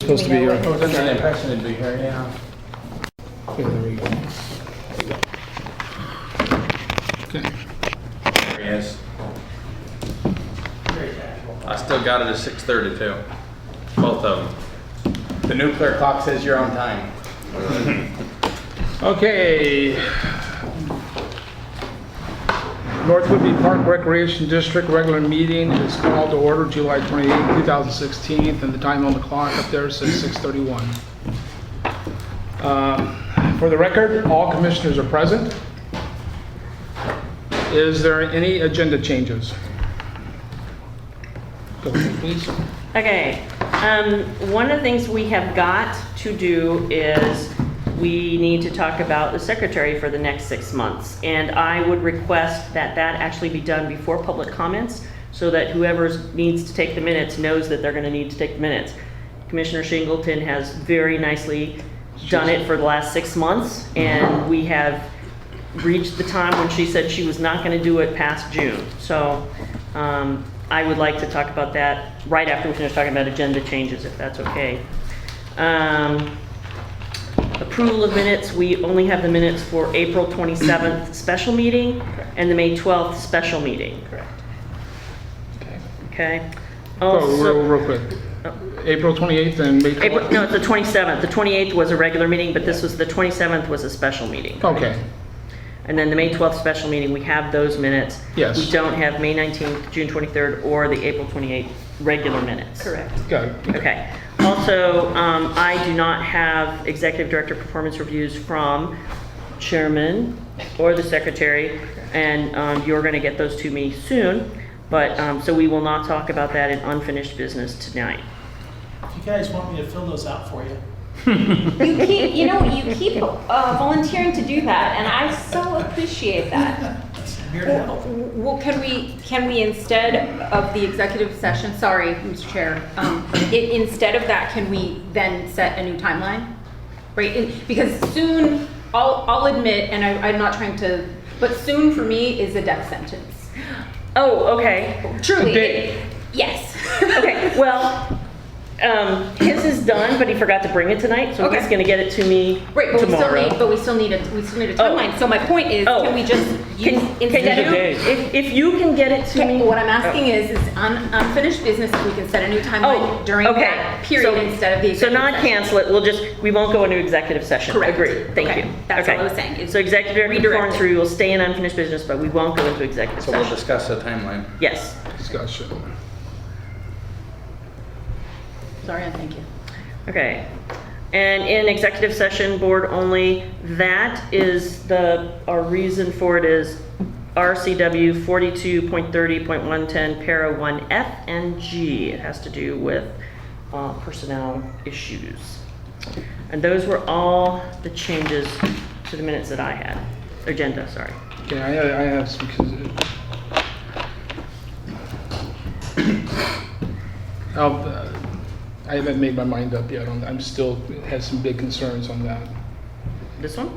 supposed to be here. I was under the impression it'd be here, yeah. Okay, there we go. Okay. There he is. I still got it at 6:30 too. Both of them. The nuclear clock says you're on time. Okay. North Whitby Park Recreation District regular meeting is called to order July 28, 2016, and the time on the clock up there says 6:31. For the record, all commissioners are present. Is there any agenda changes? Go ahead, please. Okay, one of the things we have got to do is we need to talk about the secretary for the next 6 months. And I would request that that actually be done before public comments so that whoever needs to take the minutes knows that they're gonna need to take the minutes. Commissioner Shingleton has very nicely done it for the last 6 months, and we have reached the time when she said she was not gonna do it past June. So, I would like to talk about that right after we finish talking about agenda changes, if that's okay. Approval of minutes, we only have the minutes for April 27th special meeting and the May 12th special meeting. Correct. Okay. Okay? Oh, real quick. April 28th and May 12th? No, it's the 27th. The 28th was a regular meeting, but this was, the 27th was a special meeting. Okay. And then the May 12th special meeting, we have those minutes. Yes. We don't have May 19th, June 23rd, or the April 28th regular minutes. Correct. Got it. Okay. Also, I do not have executive director performance reviews from chairman or the secretary, and you're going to get those to me soon. But so we will not talk about that in unfinished business tonight. If you guys want me to fill those out for you. You keep volunteering to do that, and I so appreciate that. I'm here to help. Well, can we instead of the executive session, sorry, Mr. Chair, instead of that, can we then set a new timeline? Right, because soon, I'll admit, and I'm not trying to, but soon for me is a death sentence. Oh, okay. Truly, Big. yes. Okay, well, his is done, but he forgot to bring it tonight, so he's Okay. gonna get it to me Right, but tomorrow. we still need a Oh. timeline. So my point is, Oh. can we just use Can instead of? if you can get it to Okay, me. what I'm asking is unfinished business, if we can set a new timeline during okay. that period So- instead of the So executive not session. cancel it, we won't go into executive session. Correct. Agreed, thank Okay, you. that's all Okay. I was saying, is So executive director redirect performance it. review will stay in unfinished business, but we won't go into executive So we'll session. discuss the timeline. Yes. Discussion. Sorry, and thank you. Okay. And in executive session, board only, that is our reason for it is RCW 42.30.110, para 1F and G. It has to do with personnel issues. And those were all the changes to the minutes that I had. Agenda, sorry. Okay, I have some, I haven't made my mind up yet on that. I'm still, have some big concerns on that. This one?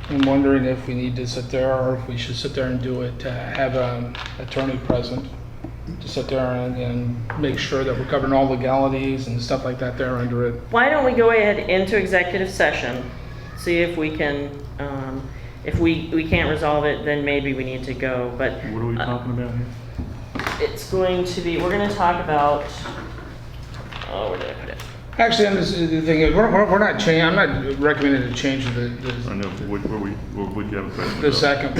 I'm wondering if we need to sit there or if we should sit there and do it, to have an attorney present, to sit there and make sure that we're covering all legalities and stuff like that there under it. Why don't we go ahead into executive session, see if we can, if we can't resolve it, then maybe we need to go, but. What are we talking about here? It's going to be, we're gonna talk about, oh, where did I put it? Actually, the thing is, we're not changing, I'm not recommending to change I the know, what you have a question the about? second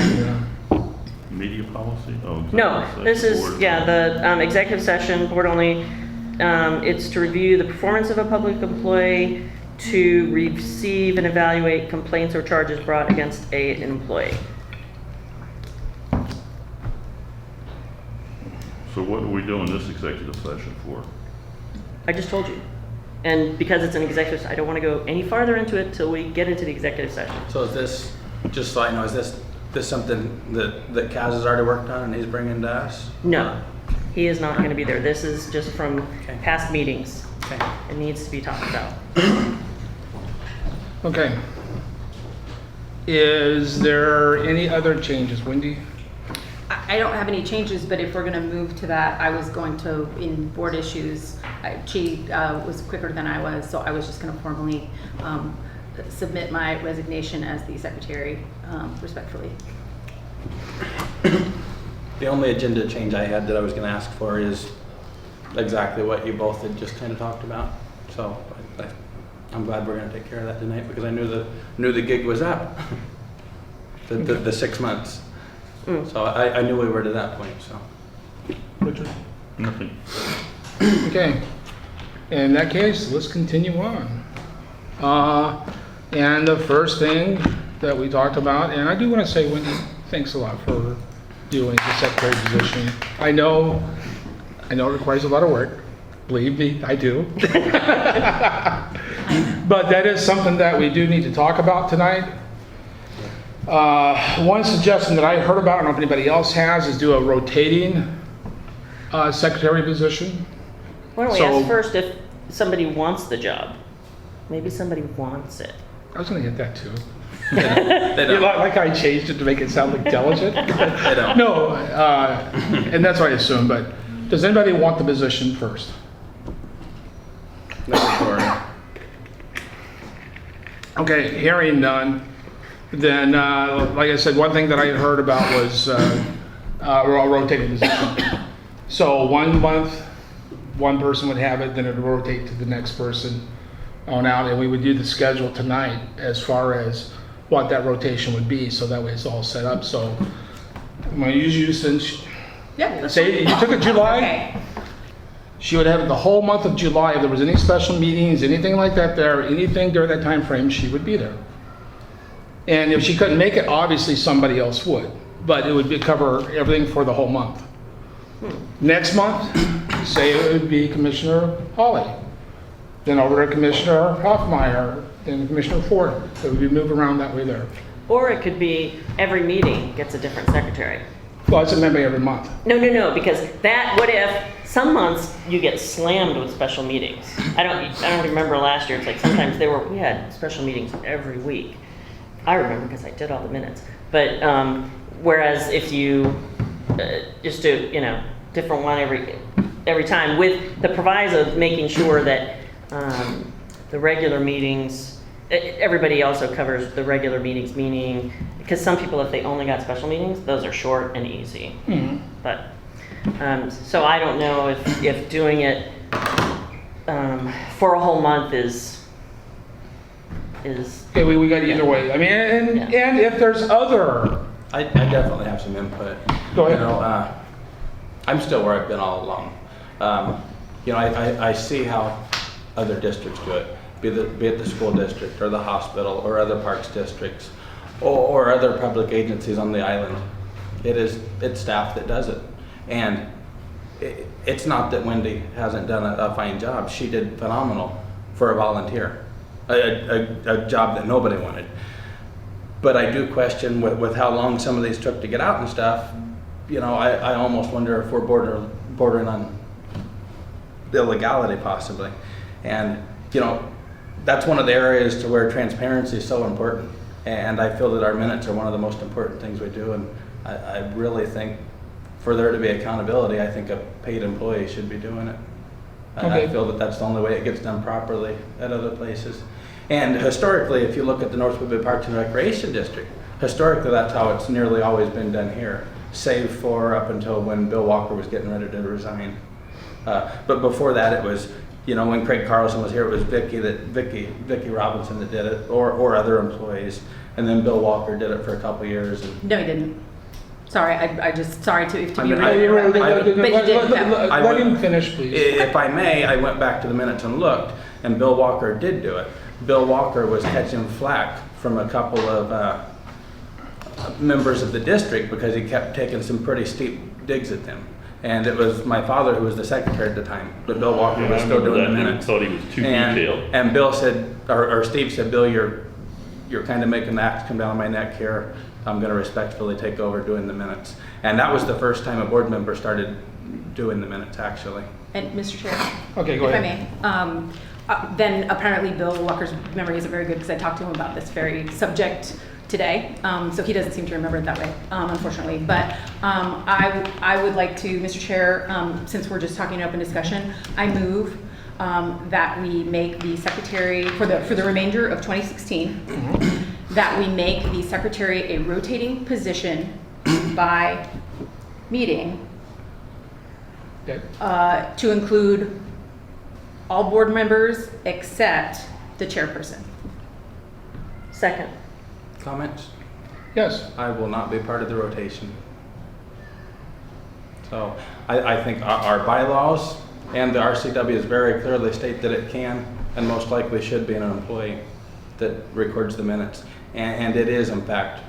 one, Media policy? Oh, No, executive this session, is, board. yeah, the executive session, board only. It's to review the performance of a public employee, to receive and evaluate complaints or charges brought against an employee. So what are we doing this executive session for? I just told you. And because it's an executive, I don't want to go any farther into it till we get into the executive session. So is this, just so I know, is this something that Kaz has already worked on and he's bringing to us? No, he is not going to be there. This is just from Okay. past meetings. Okay. It needs to be talked about. Okay. Is there any other changes, Wendy? I don't have any changes, but if we're gonna move to that, I was going to, in board issues, she was quicker than I was, so I was just gonna formally submit my resignation as the secretary, respectfully. The only agenda change I had that I was gonna ask for is exactly what you both had just kind of talked about. So I'm glad we're gonna take care of that tonight, because I knew the gig was up. The 6 months. So I knew we were to that point, so. Richard? Nothing. Okay. In that case, let's continue on. And the first thing that we talked about, and I do want to say, Wendy, thanks a lot for doing the secretary position. I know it requires a lot of work. Believe me, I do. But that is something that we do need to talk about tonight. One suggestion that I heard about, I don't know if anybody else has, is do a rotating secretary position. Why don't we So- ask first if somebody wants the job? Maybe somebody wants it. I was going to hit that too. They You don't. like I changed it to make it sound intelligent? They don't. No, and that's what I assume, but does anybody want the position first? No, sure. Okay, hearing none, then, like I said, one thing that I had heard about was a rotating position. So 1 month, one person would have it, then it would rotate to the next person on out, and we would do the schedule tonight as far as what that rotation would be, so that way it's all set up. So I'm going to use you since, Yeah. that's say fine. you took a July, Okay. she would have it the whole month of July. If there was any special meetings, anything like that there, anything during that time frame, she would be there. And if she couldn't make it, obviously somebody else would, but it would cover everything for the whole month. Next month, say it would be Commissioner Hawley, then over to Commissioner Hoffmeyer, then Commissioner Ford. It would be moved around that way there. Or it could be every meeting gets a different secretary. Well, it's a member every month. No, because what if some months you get slammed with special meetings? I don't remember last year. It's like sometimes we had special meetings every week. I remember because I did all the minutes. But whereas if you just do, different one every time, with the proviso of making sure that the regular meetings, everybody also covers the regular meetings, meaning, because some people, if they only got special meetings, those are short and easy. But, so I don't know if doing it for a whole month is Okay, we got either way. I mean, and if there's other, I definitely have some input. Go ahead. I'm still where I've been all along. I see how other districts do it, be it the school district or the hospital or other parks districts or other public agencies on the island. It's staff that does it. And it's not that Wendy hasn't done a fine job. She did phenomenal for a volunteer, a job that nobody wanted. But I do question with how long some of these took to get out and stuff. I almost wonder if we're bordering on illegality possibly. And, that's one of the areas to where transparency is so important. And I feel that our minutes are one of the most important things we do. And I really think for there to be accountability, I think a paid employee should be doing it. Okay. I feel that that's the only way it gets done properly at other places. And historically, if you look at the North Woodbury Parks and Recreation District, historically that's how it's nearly always been done here, save for up until when Bill Walker was getting ready to resign. But before that, it was, when Craig Carlson was here, it was Vicky Robinson that did it, or other employees, and then Bill Walker did it for a couple of years. And No, he didn't. Sorry, I just, sorry to be I mean, rude. But he did, no. let him finish, please. If I may, I went back to the minutes and looked, and Bill Walker did do it. Bill Walker was catching flack from a couple of members of the district because he kept taking some pretty steep digs at them. And it was my father who was the secretary at the time, but Bill Walker was still doing the minutes. Thought he was too detailed. And Bill said, or Steve said, Bill, you're kind of making the axe come down on my neck here. I'm going to respectfully take over doing the minutes. And that was the first time a board member started doing the minutes, actually. And Mr. Chair, Okay, go if I ahead. may, then apparently Bill Walker's memory isn't very good because I talked to him about this very subject today, so he doesn't seem to remember it that way, unfortunately. But I would like to, Mr. Chair, since we're just talking open discussion, I move that we make the secretary, for the remainder of 2016, that we make the secretary a rotating position by meeting Okay. to include all board members except the chairperson. Second. Comments? Yes. I will not be part of the rotation. So I think our bylaws and the RCWs very clearly state that it can and most likely should be an employee that records the minutes. And it is, in fact,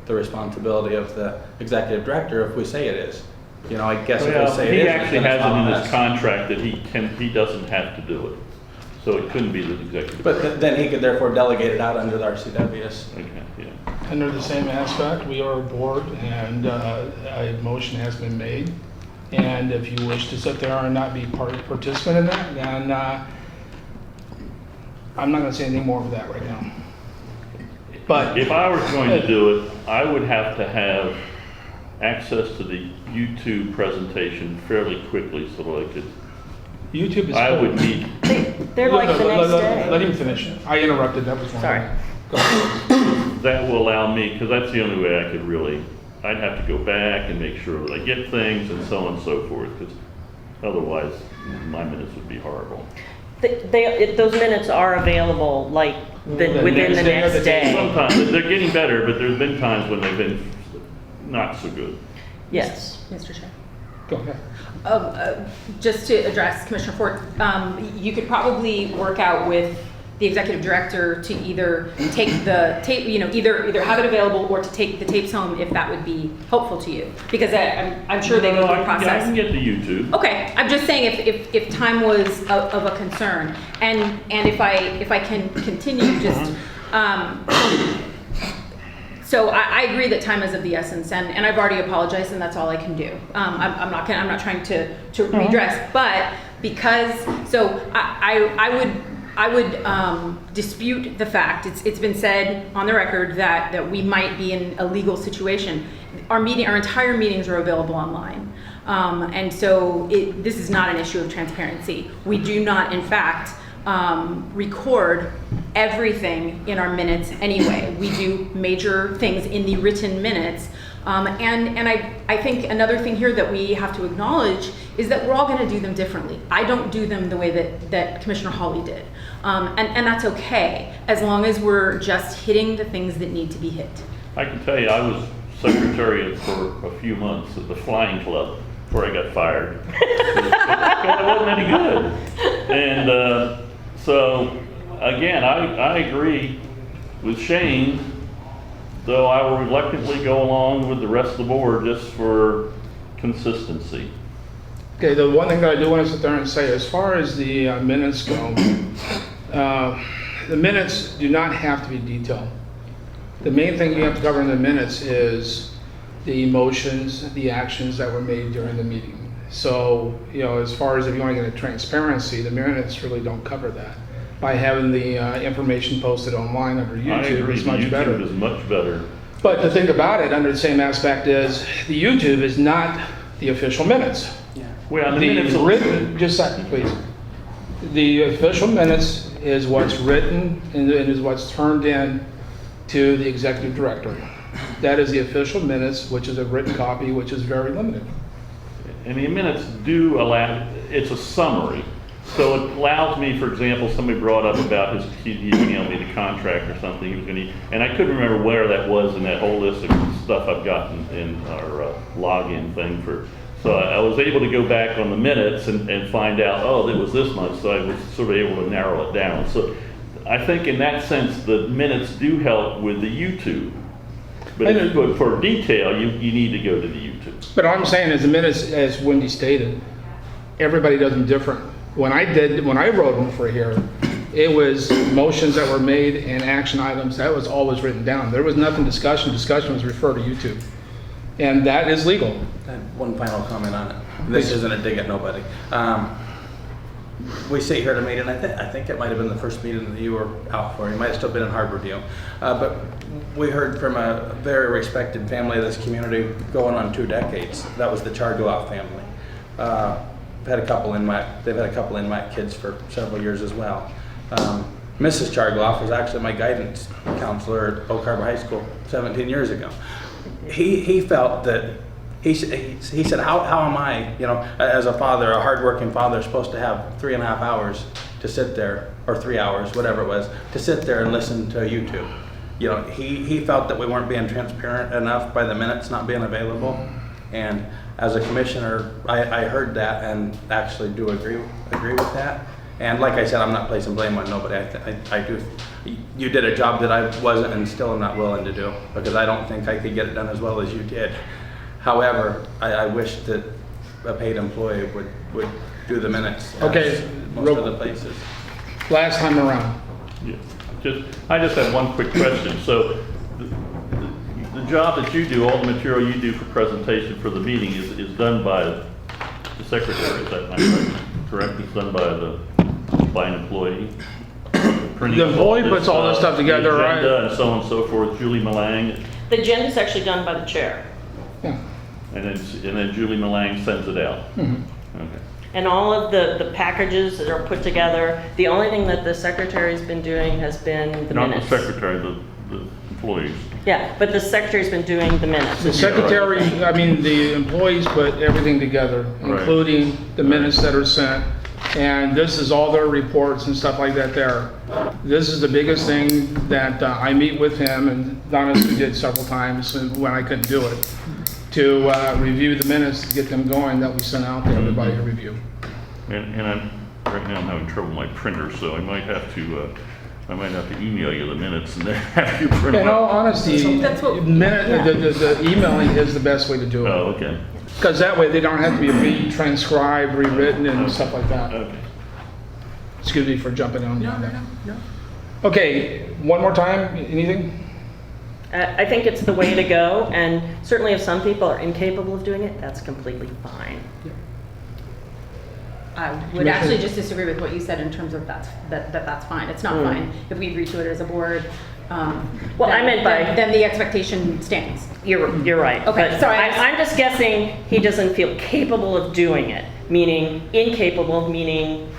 the responsibility of the executive director if we say it is. You know, I guess if we Well, say it he isn't, actually then it's has it in not his us. contract that he doesn't have to do it. So it couldn't be the executive. But then he could therefore delegate it out under the RCWs. Okay, yeah. Under the same aspect, we are a board and a motion has been made. And if you wish to sit there and not be participant in that, then I'm not gonna say anything more of that right now. But If I was going to do it, I would have to have access to the YouTube presentation fairly quickly so that I could, YouTube is. I would need, They're like the next Let day. him finish. I interrupted, that was wrong. Sorry. Go ahead. that will allow me, because that's the only way I could really, I'd have to go back and make sure that I get things and so on and so forth, because otherwise my minutes would be horrible. Those minutes are available like within next the day or next the day day. Sometimes, they're getting better, but there's been times when they've been not so good. Yes. Mr. Chair. Go ahead. Just to address Commissioner Fort, you could probably work out with the executive director to either take the tape, either have it available or to take the tapes home if that would be helpful to you. Because I'm sure they go No, through the I can process. get the YouTube. Okay, I'm just saying if time was of a concern, and if I can continue, just, so I agree that time is of the essence, and I've already apologized, and that's all I can do. I'm not trying to redress, but because, so I would dispute the fact, it's been said on the record that we might be in a legal situation. Our entire meetings are available online. And so this is not an issue of transparency. We do not, in fact, record everything in our minutes anyway. We do major things in the written minutes. And I think another thing here that we have to acknowledge is that we're all going to do them differently. I don't do them the way that Commissioner Hawley did. And that's okay, as long as we're just hitting the things that need to be hit. I can tell you, I was secretary for a few months at the Flying Club before I got fired. Because I wasn't any good. And so, again, I agree with Shane, though I will reluctantly go along with the rest of the board just for consistency. Okay, the one thing that I do want to sit there and say, as far as the minutes go, the minutes do not have to be detailed. The main thing you have to cover in the minutes is the emotions, the actions that were made during the meeting. So, as far as if you want to get a transparency, the minutes really don't cover that. By having the information posted online under I YouTube agree, is the much better. YouTube is much better. But the thing about it, under the same aspect, is the YouTube is not the official minutes. Well, the The minutes, written, just a second, please. The official minutes is what's written and is what's turned in to the executive director. That is the official minutes, which is a written copy, which is very limited. and the minutes do allow, it's a summary. So it allows me, for example, somebody brought up about he emailed me the contract or something he was going to, and I couldn't remember where that was in that whole list of stuff I've gotten in our login thing for. So I was able to go back on the minutes and find out, oh, it was this much, so I was sort of able to narrow it down. So I think in that sense, the minutes do help with the YouTube. But for detail, you need to go to the YouTube. But all I'm saying is the minutes, as Wendy stated, everybody does them different. When I wrote them for here, it was motions that were made and action items, that was always written down. There was nothing discussion was referred to YouTube. And that is legal. And one final comment on it. This isn't a dig at nobody. we sit here at a meeting, I think it might have been the first meeting that you were out for, you might have still been in Harborview. But we heard from a very respected family of this community going on 2 decades. That was the Chargoff family. They've had a couple Inmate kids for several years as well. Mrs. Chargoff was actually my guidance counselor at Oak Harbor High School 17 years ago. He felt that, he said, how am I, as a father, a hardworking father, supposed to have 3.5 hours to sit there, or 3 hours, whatever it was, to sit there and listen to YouTube. He felt that we weren't being transparent enough by the minutes not being available. And as a commissioner, I heard that and actually do agree with that. And like I said, I'm not placing blame on nobody. I do. You did a job that I wasn't and still am not willing to do, because I don't think I could get it done as well as you did. However, I wish that a paid employee would do the minutes. Okay, as most of the places. Last time around. Yeah. I just have one quick question. So the job that you do, all the material you do for presentation for the meeting is done by the secretary, is that my correct? It's done by an employee? Printing The employee puts all this stuff together, the right? agenda and so on and so forth, Julie Malang, The agenda is actually done by the chair. Yeah. and then Julie Malang sends it out? Mhm. Okay. And all of the packages that are put together, the only thing that the secretary's been doing has been the Not minutes. the secretary, the employees. Yeah, but the secretary's been doing the minutes. The secretary, the employees put everything together, Right. including the minutes that are sent. And this is all their reports and stuff like that there. This is the biggest thing that I meet with him, and Donna did several times when I couldn't do it, to review the minutes, to get them going, that we sent out to everybody to review. And right now I'm having trouble with my printer, so I might have to email you the minutes and then have you print In them all out. honesty, That's what- the emailing is the best way to do it. Oh, okay. Because that way they don't have to be re-transcribed, rewritten, and stuff like that. Okay. Excuse me for jumping on you on that. No. Okay, one more time, anything? I think it's the way to go, and certainly if some people are incapable of doing it, that's completely fine. I would Commissioner- actually just disagree with what you said in terms of that's fine. It's not fine if we agree to it as a board. Well, I meant by- then the expectation stands. You're right. Okay, But sorry, I'm just guessing he doesn't feel capable of doing it, meaning incapable, meaning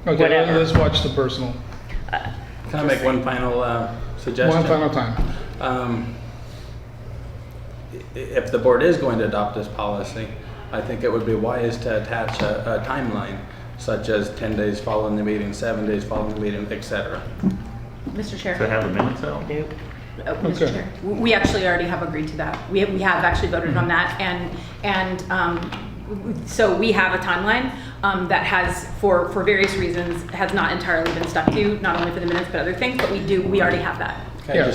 Okay, Whatever. let's watch the personal. Can I make one final suggestion? One final time. If the board is going to adopt this policy, I think it would be wise to attach a timeline, such as 10 days following the meeting, 7 days following the meeting, etc. Mr. Chair. To have the minutes out? nope. Mr. Okay. Chair, we actually already have agreed to that. We have actually voted on that, and so we have a timeline that has, for various reasons, has not entirely been stuck to, not only for the minutes but other things, but we already have that. Yeah.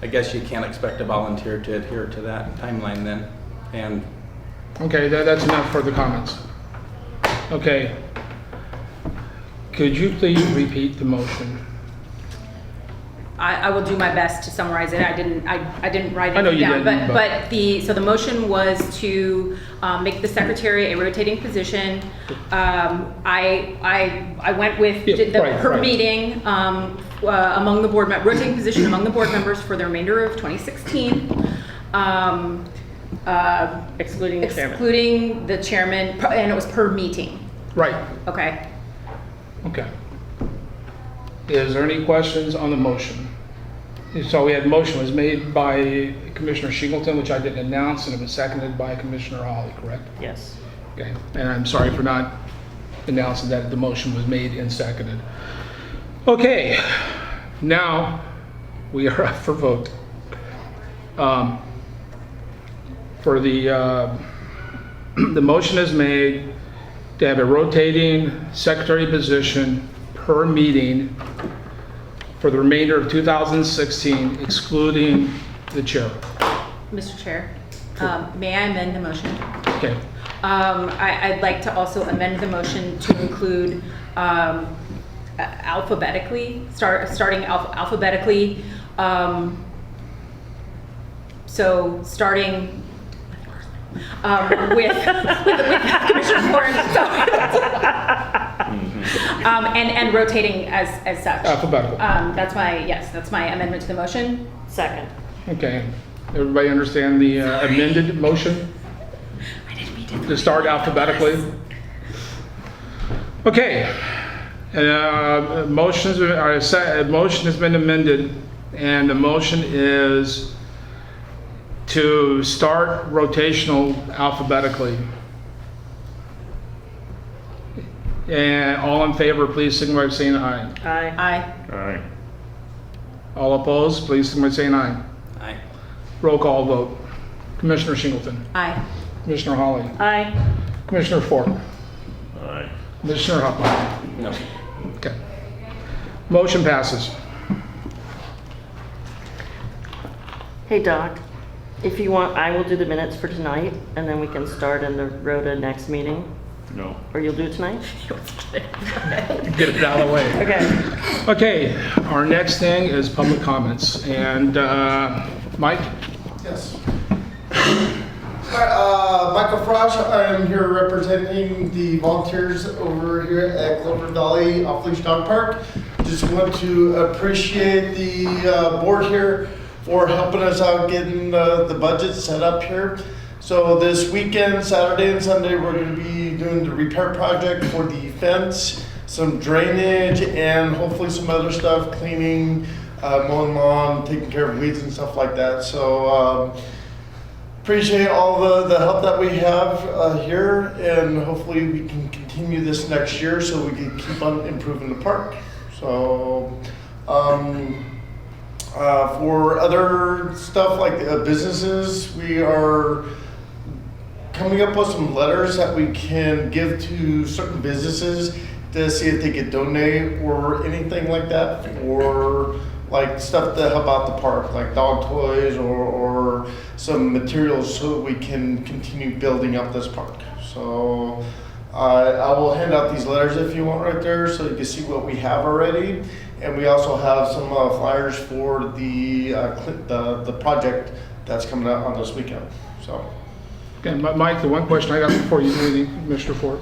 I guess you can't expect a volunteer to adhere to that timeline then, and Okay, that's enough for the comments. Okay. Could you please repeat the motion? I will do my best to summarize it. I didn't write I know it you down, didn't, but the motion was to make the secretary a rotating position. I went with Yeah, the right, per right. meeting among the rotating position among the board members for the remainder of 2016. Excluding the chairman. Excluding the chairman, and it was per meeting. Right, Okay. okay. Is there any questions on the motion? So we had motion was made by Commissioner Shingleton, which I didn't announce, and it was seconded by Commissioner Hawley, correct? Yes. Okay, and I'm sorry for not announcing that the motion was made and seconded. Okay, now we are up for vote. For the motion is made to have a rotating secretary position per meeting for the remainder of 2016, excluding the chair. Mr. Chair, may I amend the motion? Okay, I'd like to also amend the motion to include alphabetically, starting alphabetically. So starting with Commissioner Warren. And rotating as such. Alphabetical. That's my amendment to the motion. Second. Okay, everybody understand the amended motion? I didn't mean to. To start alphabetically? Okay. Motion has been amended, and the motion is to start rotational alphabetically. And all in favor, please signify by saying aye. Aye. Aye. All right. All opposed, please signify by saying aye. Aye. Roll call vote. Commissioner Shingleton. Aye. Commissioner Hawley. Aye. Commissioner Fort. Aye. Commissioner Hupmeyer. No. Okay. Motion passes. Hey, Doc, if you want, I will do the minutes for tonight, and then we can start in the Rhoda next meeting. No. Or you'll do it tonight? Get it out of the way. Okay. Okay, our next thing is public comments. And Mike? Yes. Hi, Michael Frosch. I am here representing the volunteers over here at Clover Valley Off-Leash Dog Park. Just want to appreciate the board here for helping us out getting the budget set up here. So this weekend, Saturday and Sunday, we're going to be doing the repair project for the fence, some drainage, and hopefully some other stuff, cleaning, mowing lawn, taking care of weeds and stuff like that. So appreciate all the help that we have here, and hopefully we can continue this next year so we can keep on improving the park. So for other stuff like businesses, we are coming up with some letters that we can give to certain businesses to see if they could donate or anything like that, or like stuff to help out the park, like dog toys or some materials so we can continue building up this park. So I will hand out these letters if you want right there so you can see what we have already. And we also have some flyers for the project that's coming out on this weekend. So. Okay, Mike, the one question I got before you do anything, Mr. Fort.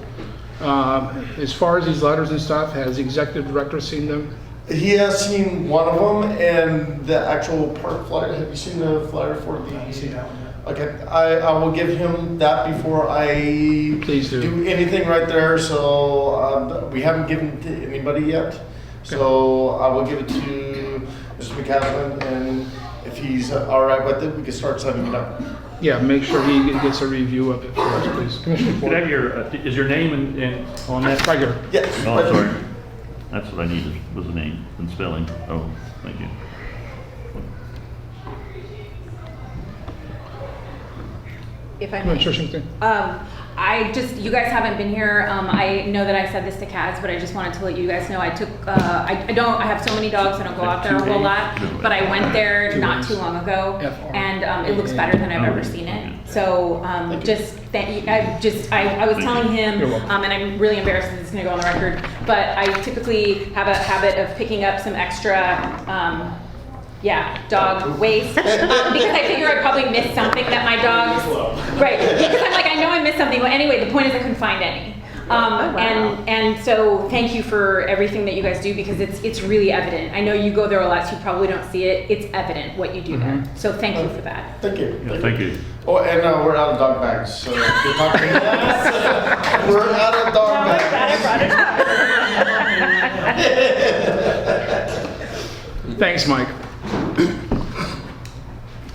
As far as these letters and stuff, has the executive director seen them? He has seen one of them, and the actual park flyer. Have you seen the flyer for the? I haven't seen that one yet. Okay, I will give him that before I Please do. anything right there. So we haven't given it to anybody yet. So I will give it to Mr. McCaslin, and if he's all right with it, we can start setting it up. Yeah, make sure he gets a review of it for us, please. Commissioner Could I have Fort. your, is your name on that? Right here. Yes. Oh, I'm sorry. That's what I needed, was the name and spelling. Oh, thank you. If I may. Commissioner Shingleton. You guys haven't been here. I know that I said this to Kaz, but I just wanted to let you guys know I took, I have so many dogs, I don't go out there a whole lot, but I went there not too long ago, and it looks better than I've ever seen it. So, I was telling him, You're welcome. and I'm really embarrassed that this is gonna go on the record, but I typically have a habit of picking up some extra, dog waste, because I figure I probably missed something that my dogs, right, because I'm like, I know I missed something, but anyway, the point is I couldn't find any. And so thank you for everything that you guys do, because it's really evident. I know you go there a lot, so you probably don't see it. It's evident what you do there. So thank you for that. Thank you. Yeah, thank you. Oh, and we're out of dog bags. So good luck. We're out of dog bags. Thanks, Mike.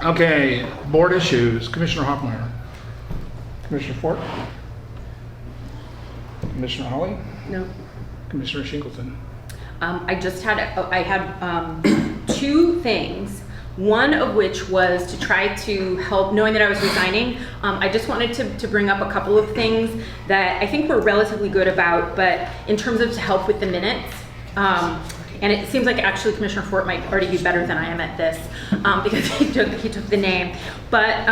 Okay, board issues. Commissioner Hoffmeyer. Commissioner Fort. Commissioner Hawley. No. Commissioner Shingleton. I had two things. One of which was to try to help, knowing that I was resigning, I just wanted to bring up a couple of things that I think we're relatively good about, but in terms of to help with the minutes, and it seems like actually Commissioner Fort might already be better than I am at this, because he took the name. But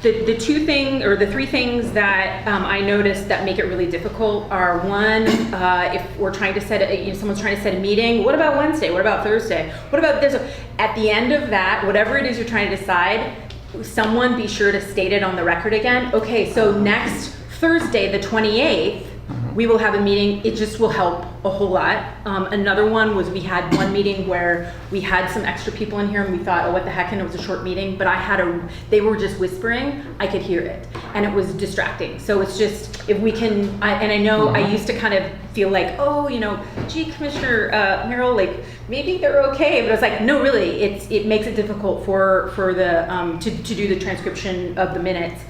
the three things that I noticed that make it really difficult are, one, if we're trying to someone's trying to set a meeting, what about Wednesday? What about Thursday? What about this? At the end of that, whatever it is you're trying to decide, someone be sure to state it on the record again. Okay, so next Thursday, the 28th, we will have a meeting. It just will help a whole lot. Another one was we had one meeting where we had some extra people in here and we thought, oh, what the heck, and it was a short meeting, but they were just whispering, I could hear it, and it was distracting. So it's just, if we can, and I know I used to kind of feel like, oh, gee, Commissioner Merrill, like, maybe they're okay, but I was like, no, really, it makes it difficult for the, to do the transcription of the minutes.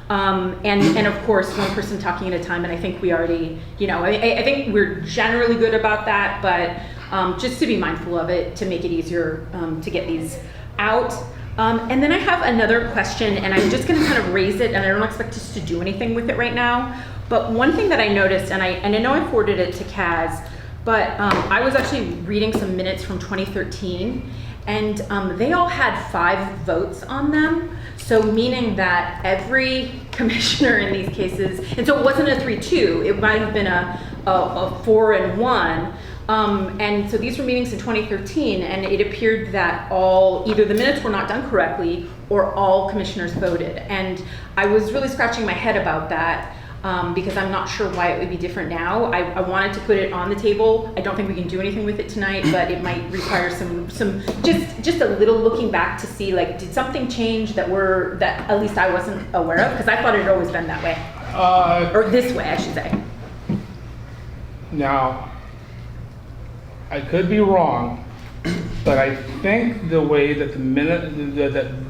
And of course, one person talking at a time, and I think we already, I think we're generally good about that, but just to be mindful of it, to make it easier to get these out. And then I have another question, and I'm just gonna kind of raise it, and I don't expect us to do anything with it right now, but one thing that I noticed, and I know I forwarded it to Kaz, but I was actually reading some minutes from 2013, and they all had 5 votes on them. So meaning that every commissioner in these cases, and so it wasn't a 3-2, it might have been a 4-1. And so these were meetings in 2013, and it appeared that either the minutes were not done correctly or all commissioners voted. And I was really scratching my head about that. Because I'm not sure why it would be different now. I wanted to put it on the table. I don't think we can do anything with it tonight, but it might require some just a little looking back to see, like, did something change that at least I wasn't aware of? Because I thought it had always been that way. Or this way, I should say. Now, I could be wrong, but I think the way that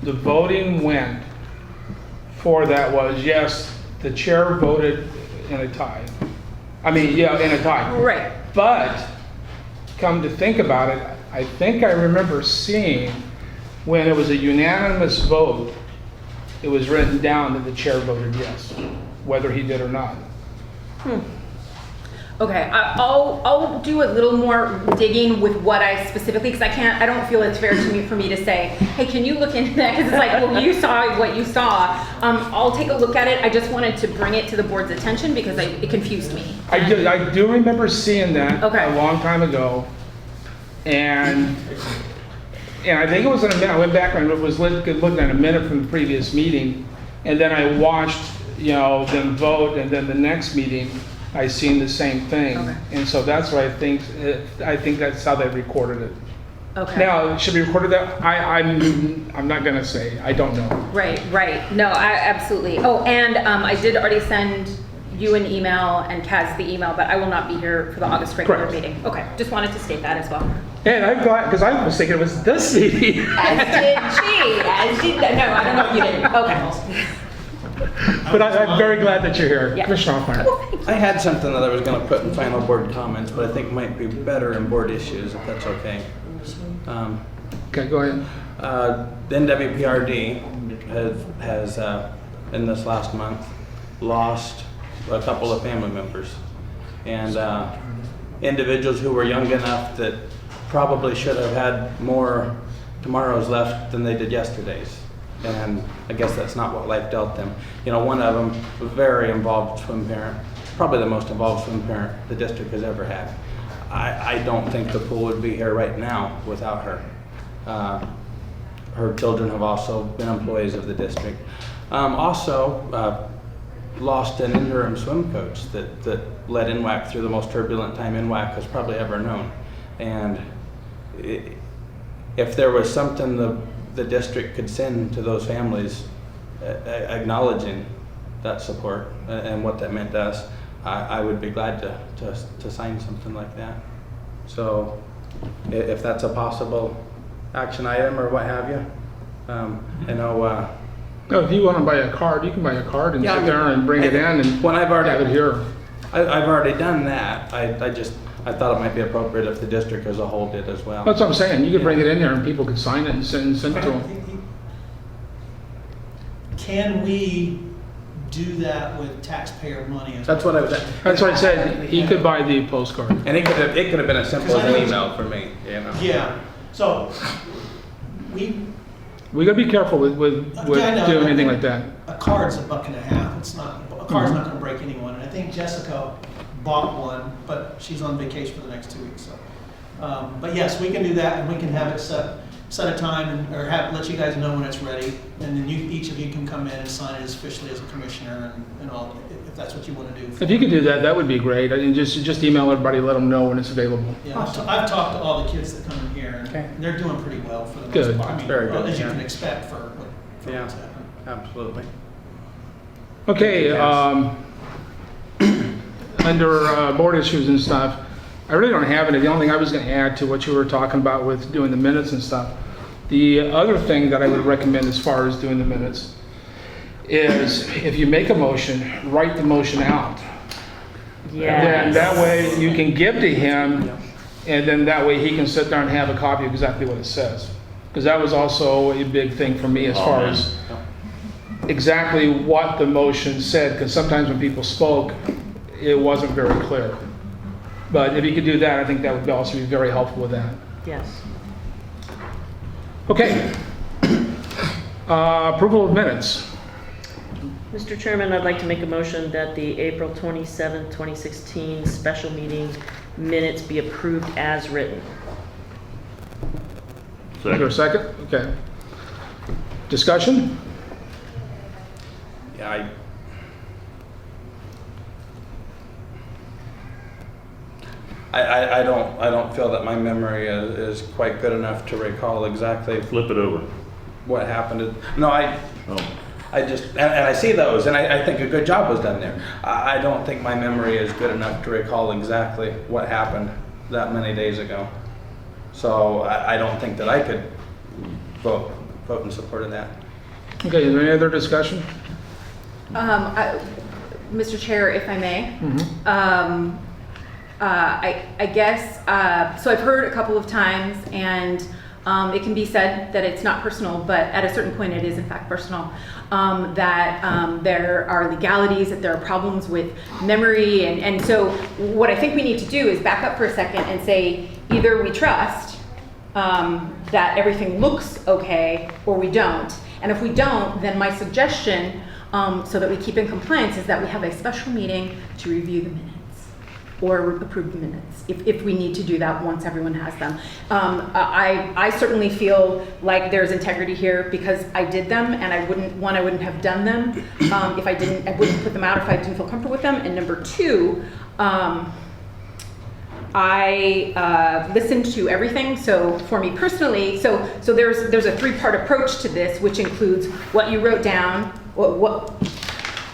the voting went for that was, yes, the chair voted in a tie. In a tie. Right. But come to think about it, I think I remember seeing when it was a unanimous vote, it was written down that the chair voted yes, whether he did or not. Okay, I'll do a little more digging with what I specifically, because I don't feel it's fair to me for me to say, hey, can you look into that? Because it's like, well, you saw what you saw. I'll take a look at it. I just wanted to bring it to the board's attention because it confused me. I do remember seeing that Okay. a long time ago, and I think it was in a minute. I went back and was looking at a minute from the previous meeting, and then I watched them vote, and then the next meeting I seen the same thing. Okay. And so that's what I think that's how they recorded it. Okay. Now, should we record that? I'm not gonna say. I don't know. Right. No, absolutely. Oh, and I did already send you an email and Kaz the email, but I will not be here for the August regular Correct. meeting. Okay, just wanted to state that as well. And I'm glad, because I was thinking it was this meeting. As did no, I don't know if you did. Okay. But I'm very glad that you're here. Yeah. Commissioner Hoffmeyer. I had something that I was gonna put in final board comments, but I think might be better in board issues, if that's okay. Okay, go ahead. The NWPRD has in this last month, lost a couple of family members. And individuals who were young enough that probably should have had more tomorrows left than they did yesterday's. And I guess that's not what life dealt them. One of them, a very involved swim parent, probably the most involved swim parent the district has ever had. I don't think the pool would be here right now without her. Her children have also been employees of the district. Also, lost an interim swim coach that led NWAC through the most turbulent time NWAC has probably ever known. And if there was something the district could send to those families acknowledging that support and what that meant to us, I would be glad to sign something like that. So if that's a possible action item or what have you, I know. No, if you want to buy a card, you can buy a card and Yeah, sit there and bring it in and when I've already have it here. I've already done that. I thought it might be appropriate if the district as a whole did as well. That's what I'm saying. You could bring it in there and people could sign it and send it to them. Can we do that with taxpayer money? That's what I was. That's what I said. He could buy the postcard. And it could have been as simple as an email for me. Yeah, so We gotta be careful with Yeah, I know. doing anything like that. a card's $1.50. It's not, a card's not gonna break anyone. And I think Jessica bought one, but she's on vacation for the next 2 weeks, so. But yes, we can do that and we can have it set. set a time or let you guys know when it's ready, and then each of you can come in and sign it as officially as a commissioner and all, if that's what you want to do. If you could do that, that would be great. And just email everybody, let them know when it's available. Yeah, I've talked to all the kids that come in here, Okay. and they're doing pretty well for the most Good. part. I mean, Very good, as you yeah. can expect for Yeah. what's happening. Absolutely. Okay, Yes. under board issues and stuff, I really don't have any. The only thing I was going to add to what you were talking about with doing the minutes and stuff, the other thing that I would recommend as far as doing the minutes is if you make a motion, write the motion out. Then Yes. that way you can give to him, and then that way he can sit there and have a copy of exactly what it says. Because that was also a big thing for me as far as exactly what the motion said, because sometimes when people spoke, it wasn't very clear. But if you could do that, I think that would also be very helpful with that. Yes. Okay. Approval of minutes. Mr. Chairman, I'd like to make a motion that the April 27th, 2016 special meeting minutes be approved as written. Is there a second? Okay. Discussion? Yeah, I don't feel that my memory is quite good enough to recall exactly Flip it over. what happened. No, Oh. I just, and I see those, and I think a good job was done there. I don't think my memory is good enough to recall exactly what happened that many days ago. So I don't think that I could vote in support of that. Okay, is there any other discussion? Mr. Chair, if I may. Mhm. I guess, so I've heard a couple of times, and it can be said that it's not personal, but at a certain point it is in fact personal, that there are legalities, that there are problems with memory, and so what I think we need to do is back up for a second and say, either we trust that everything looks okay, or we don't. And if we don't, then my suggestion, so that we keep in compliance, is that we have a special meeting to review the minutes or approve the minutes, if we need to do that once everyone has them. I certainly feel like there's integrity here because I did them, and I wouldn't have done them if I didn't. I wouldn't put them out if I didn't feel comfortable with them. And number two, I listened to everything. So for me personally, so there's a three-part approach to this, which includes what you wrote down,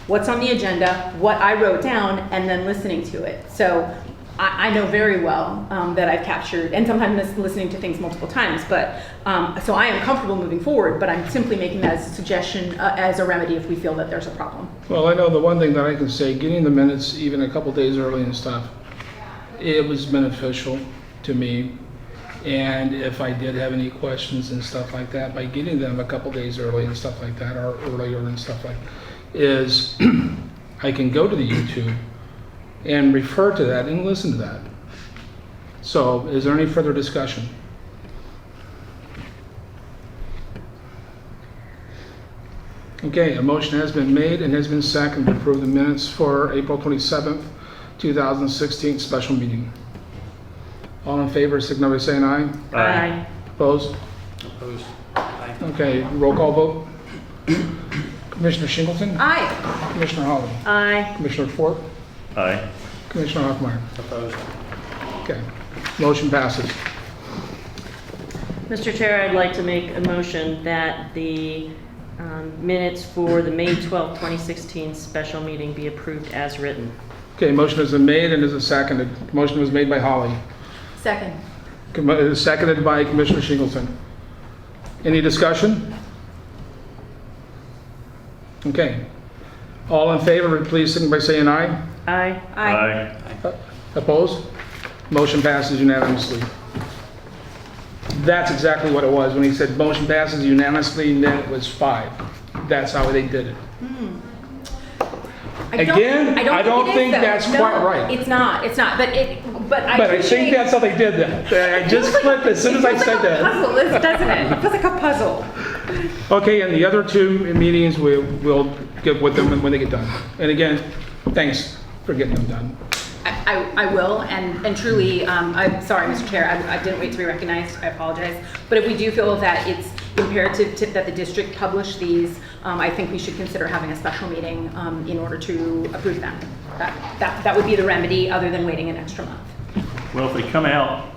what's on the agenda, what I wrote down, and then listening to it. So I know very well that I've captured, and sometimes listening to things multiple times, but so I am comfortable moving forward, but I'm simply making that as a suggestion, as a remedy if we feel that there's a problem. Well, I know the one thing that I can say, getting the minutes even a couple days early and stuff, it was beneficial to me. And if I did have any questions and stuff like that, by getting them a couple days early and stuff like that, or earlier and stuff like that, is I can go to the YouTube and refer to that and listen to that. So is there any further discussion? Okay, a motion has been made and has been seconded to approve the minutes for April 27th, 2016 special meeting. All in favor, signify by saying aye. Aye. Opposed? Opposed? Aye. Okay, roll call vote. Commissioner Shingleton? Aye. Commissioner Holly? Aye. Commissioner Fort? Aye. Commissioner Hoffmeyer? Opposed? Okay, motion passes. Mr. Chair, I'd like to make a motion that the minutes for the May 12th, 2016 special meeting be approved as written. Okay, motion has been made and is it seconded? Motion was made by Holly. Second. Seconded by Commissioner Shingleton. Any discussion? Okay. All in favor, please signify by saying aye. Aye. Aye. Opposed? Motion passes unanimously. That's exactly what it was. When he said motion passes unanimously, and then it was 5. That's how they did it. Again, I don't think that's quite right. It's not, but But I think that's how they did that. I just clicked as soon as I said that. It feels like a puzzle, doesn't it? It feels like a puzzle. Okay, and the other 2 meetings, we'll get with them when they get done. And again, thanks for getting them done. I will, and truly, I'm sorry, Mr. Chair, I didn't wait to be recognized, I apologize. But if we do feel that it's imperative that the district publish these, I think we should consider having a special meeting in order to approve them. That would be the remedy, other than waiting an extra month. Well, if they come out,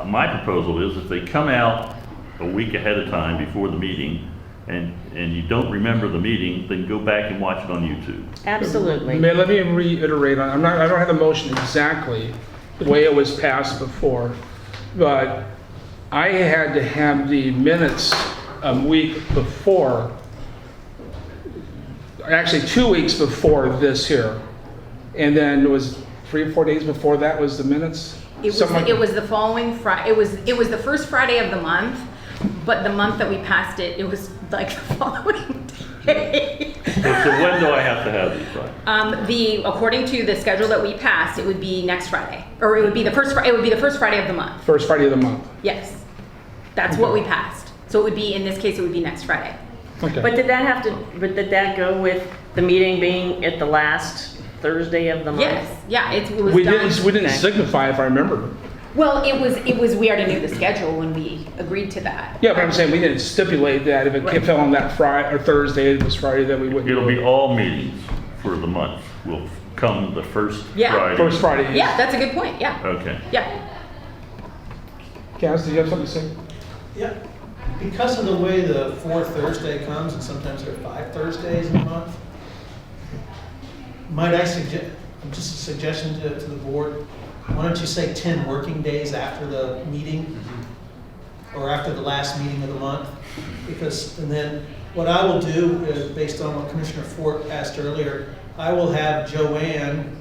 my proposal is if they come out a week ahead of time before the meeting, and you don't remember the meeting, then go back and watch it on YouTube. Absolutely. Let me reiterate, I don't have the motion exactly the way it was passed before, but I had to have the minutes a week before, actually 2 weeks before this here. And then it was 3 or 4 days before that was the minutes? It was the following Friday, it was the first Friday of the month, but the month that we passed it, it was like the following day. So when do I have to have these by? According to the schedule that we passed, it would be next Friday, or it would be the first Friday of the month. First Friday of the month. Yes, that's what we passed. So it would be, in this case, it would be next Friday. Okay. But did that go with the meeting being at the last Thursday of the month? Yes, yeah, it was We done. didn't Okay. signify, if I remember. Well, we already knew the schedule when we agreed to that. Yeah, but I'm saying we didn't stipulate that if it Right. fell on that Friday or Thursday, it was Friday, then we wouldn't. It'll do be it. all meetings for the month will come the first Yeah. Friday. First Friday. Yeah, that's a good point, yeah, Okay. yeah. Cass, did you have something to say? Yeah, because of the way the fourth Thursday comes, and sometimes there are 5 Thursdays in a month, might I suggest, just a suggestion to the board, why don't you say 10 working days after the meeting? Or after the last meeting of the month? Because, and then what I will do, based on what Commissioner Fort asked earlier, I will have Joanne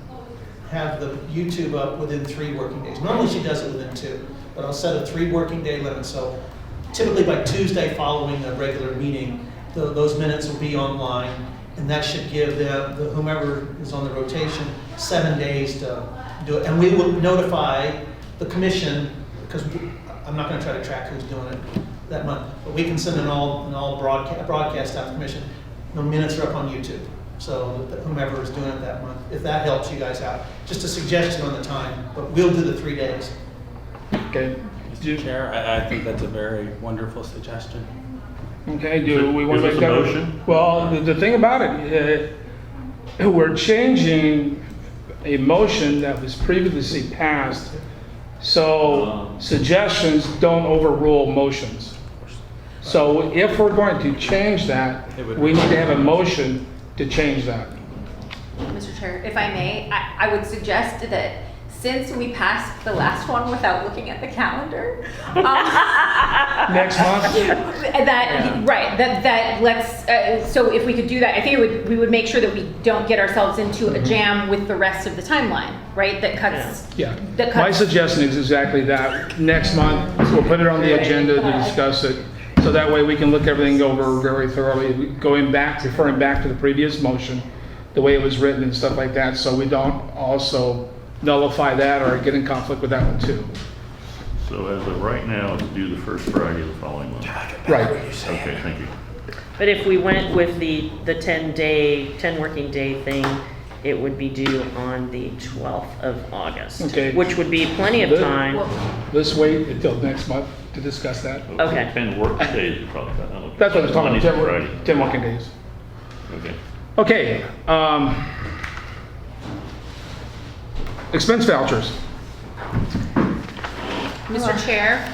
have the YouTube up within 3 working days. Normally she does it within 2, but I'll set a 3 working day limit. So typically by Tuesday following the regular meeting, those minutes will be online, and that should give them, whomever is on the rotation, 7 days to do it. And we will notify the commission, because I'm not gonna try to track who's doing it that month, but we can send an all broadcast out to the commission. The minutes are up on YouTube, so that whomever is doing it that month, if that helps you guys out. Just a suggestion on the time, but we'll do the 3 days. Okay. Mr. Chair, I think that's a very wonderful suggestion. Okay, do we want Is to this make a that? motion? Well, the thing about it, we're changing a motion that was previously passed, so suggestions don't overrule motions. So if we're going to change that, we need to have a motion to change that. Mr. Chair, if I may, I would suggest that since we passed the last one without looking at the calendar, Next month? that let's, so if we could do that, I think we would make sure that we don't get ourselves into a jam with the rest of the timeline, right? That cuts. Yeah. That My cuts. suggestion is exactly that. Next month, we'll put it on the agenda to discuss it. So that way we can look everything over very thoroughly, referring back to the previous motion, the way it was written and stuff like that, so we don't also nullify that or get in conflict with that one too. So as of right now, it's due the first Friday of the following month. Right. Okay, thank you. But if we went with the 10 working day thing, it would be due on the 12th of August. Okay. Which would be plenty of time. Let's wait until next month to discuss that. Okay. 10 working days, you probably got. Okay. That's what I was talking Monday about, through Friday. 10 working days. Okay. Okay. Expense vouchers. Mr. Chair,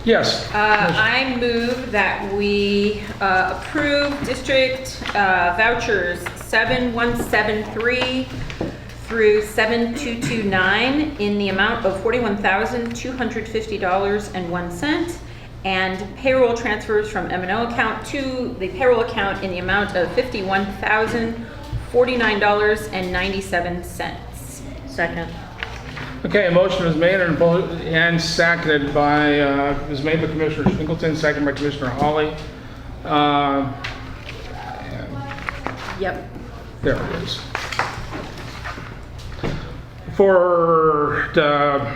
Yes. I move that we approve district vouchers 7173 through 7229 in the amount of $41,250.01, and payroll transfers from M&O account to the payroll account in the amount of $51,049.97. Second. Okay, a motion was made and seconded by, was made by Commissioner Singleton, seconded by Commissioner Hawley. And Yep. there it is. For the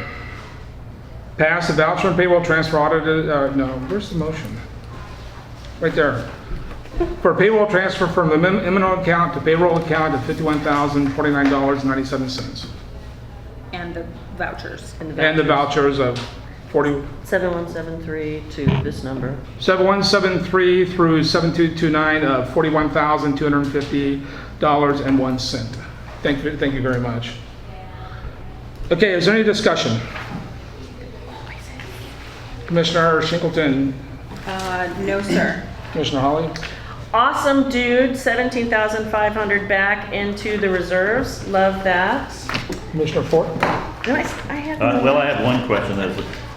pass the voucher and payroll transfer audited, no, where's the motion? Right there. for payroll transfer from the M&O account to payroll account of $51,049.97. And the vouchers. And the vouchers of 7173 to this number. 7173 through 7229 of $41,250.01. Thank you very much. Okay, is there any discussion? Commissioner Singleton, No, sir. Commissioner Holly? Awesome, dude. 17,500 back into the reserves. Love that. Commissioner Fort? No, I have. Well, I have one question.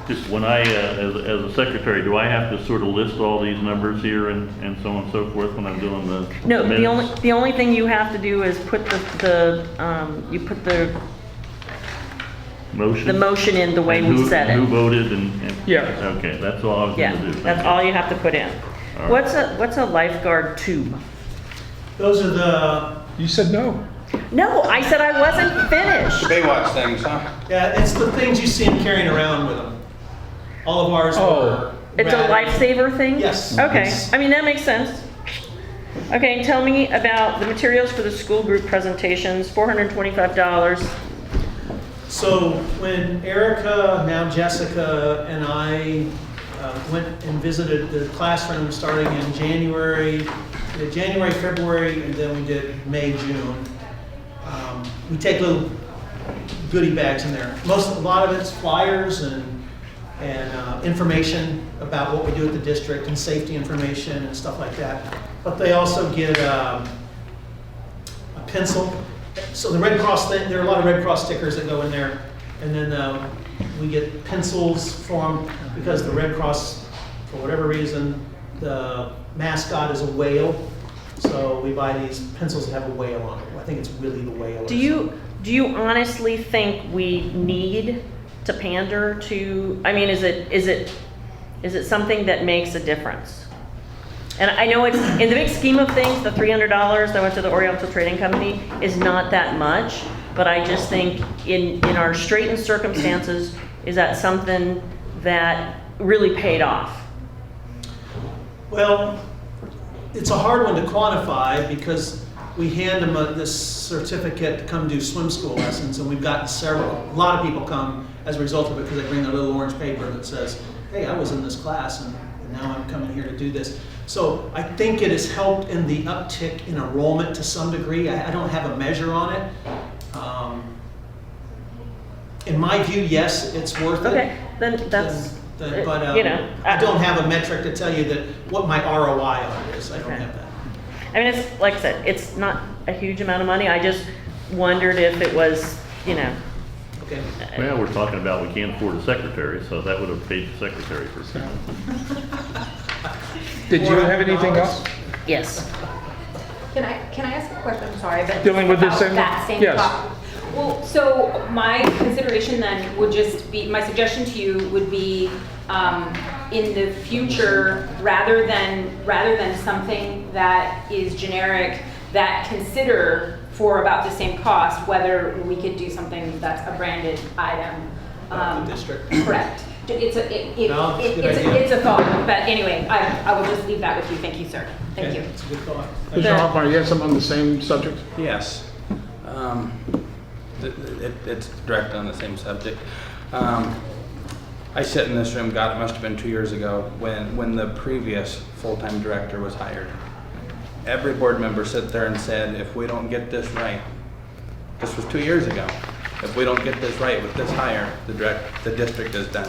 Just when I, as a secretary, do I have to sort of list all these numbers here and so on and so forth when I'm doing the No, minutes? the only thing you have to do is put you put the Motion? motion in the way And we who- said Who it. voted and? Yeah. Okay, that's all I was Yeah, gonna do. that's all you have to put in. All right. What's a lifeguard tube? Those are the, You said no. No, I said I wasn't finished. Baywatch things, huh? yeah, it's the things you see them carrying around with them. All of ours were. It's a rather- lifesaver thing? Yes. Okay, Yes. I mean, that makes sense. Okay, tell me about the materials for the school group presentations, $425. So when Erica, now Jessica, and I went and visited the classroom starting in January, we did January, February, and then we did May, June. We take little goodie bags in there. A lot of it's flyers and information about what we do at the district and safety information and stuff like that. But they also get a pencil. So the Red Cross, there are a lot of Red Cross stickers that go in there. And then we get pencils for them because the Red Cross, for whatever reason, the mascot is a whale. So we buy these pencils that have a whale on it. I think it's really the whale. Do you honestly think we need to pander to, I mean, is it something that makes a difference? And I know it's, in the big scheme of things, the $300 that went to the Oriental Trading Company is not that much, but I just think in our straitened circumstances, is that something that really paid off? Well, it's a hard one to quantify because we hand them this certificate to come do swim school lessons, and we've gotten a lot of people come as a result of it because they bring their little orange paper that says, hey, I was in this class and now I'm coming here to do this. So I think it has helped in the uptick in enrollment to some degree. I don't have a measure on it. In my view, yes, it's worth it. Okay, then that's, But you know. I don't have a metric to tell you that what my ROI on it is. I don't Okay. have that. I mean, it's, like I said, it's not a huge amount of money. I just wondered if it was, you know. Okay. Well, we're talking about we can't afford a secretary, so that would have paid the secretary for some. Did you have anything else? Yes. Can I ask a question? I'm sorry, but Dealing with the about same- that same yes. topic. Well, so my consideration then would just be, my suggestion to you would be, in the future, rather than something that is generic, that consider for about the same cost, whether we could do something that's a branded item. The district. Correct. No, it's a thought, but anyway, I will just leave that with you. Thank you, sir. Thank Okay, you. that's a good thought. Commissioner Hoffmeyer, you have something on the same subject? Yes. It's direct on the same subject. I sit in this room, God, it must have been 2 years ago, when the previous full-time director was hired. Every board member sat there and said, if we don't get this right, this was 2 years ago, if we don't get this right with this hire, the district is done.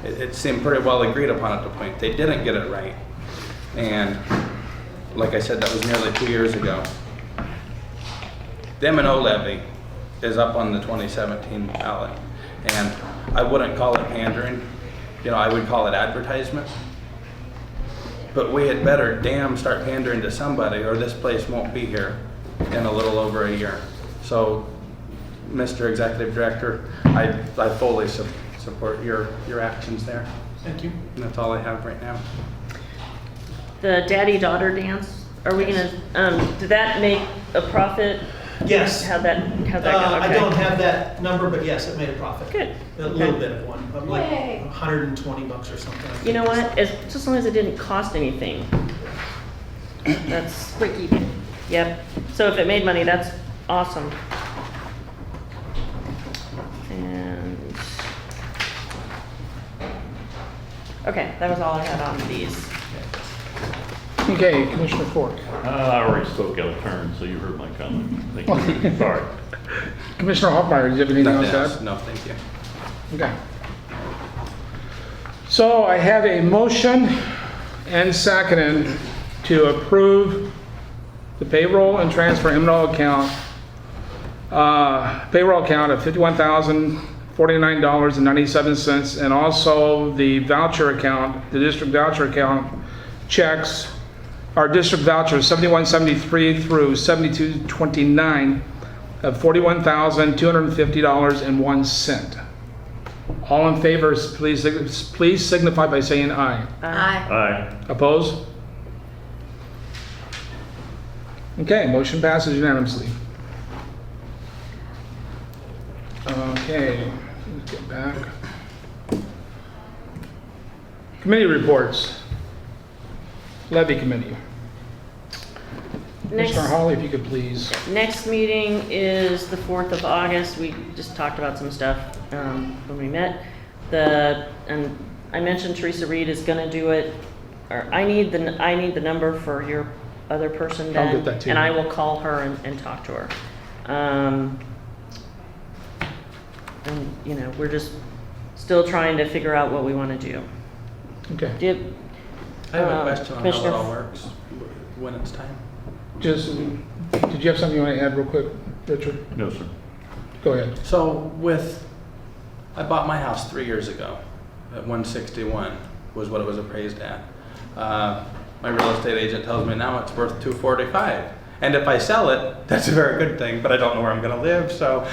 It seemed pretty well agreed upon at the point. They didn't get it right. And like I said, that was nearly 2 years ago. The M&O levy is up on the 2017 ballot. And I wouldn't call it pandering. You know, I would call it advertisement. But we had better damn start pandering to somebody or this place won't be here in a little over a year. So, Mr. Executive Director, I fully support your actions there. Thank you. And that's all I have right now. The daddy-daughter dance, are we gonna, did that make a profit? Yes. How'd that go? I Okay. don't have that number, but yes, it made a profit. Good. A little Okay. bit of one, but like Yay. $120 or something. I You think. know what, just as long as it didn't cost anything. That's, Break even. yep. So if it made money, that's awesome. And, okay, that was all I had on these. Okay, Commissioner Ford. I already spoke out of turn, so you heard my comment. Thank you. Sorry. Commissioner Hoffmeyer, do you have anything else Nothing to else? add? No, thank you. Okay. So I have a motion and seconded to approve the payroll and transfer M&O account, payroll account of $51,049.97, and also the voucher account, the district voucher account checks, our district vouchers 7173 through 7229 of $41,250.01. All in favor, please signify by saying aye. Aye. Aye. Opposed? Okay, motion passes unanimously. Okay, let's get back. Committee reports. Levy Committee. Next, Commissioner Hawley, if you could please. next meeting is the 4th of August. We just talked about some stuff when we met. And I mentioned Teresa Reed is gonna do it, or I need the number for your other person then. I'll get that to And you. I will call her and talk to her. And, you know, we're just still trying to figure out what we wanna do. Okay, Do you- I have a question on how Commissioner- it all works when it's time. just, did you have something you want to add real quick, Richard? No, sir. Go ahead. So I bought my house 3 years ago at 161 was what it was appraised at. My real estate agent tells me now it's worth 245. And if I sell it, that's a very good thing, but I don't know where I'm gonna live, so.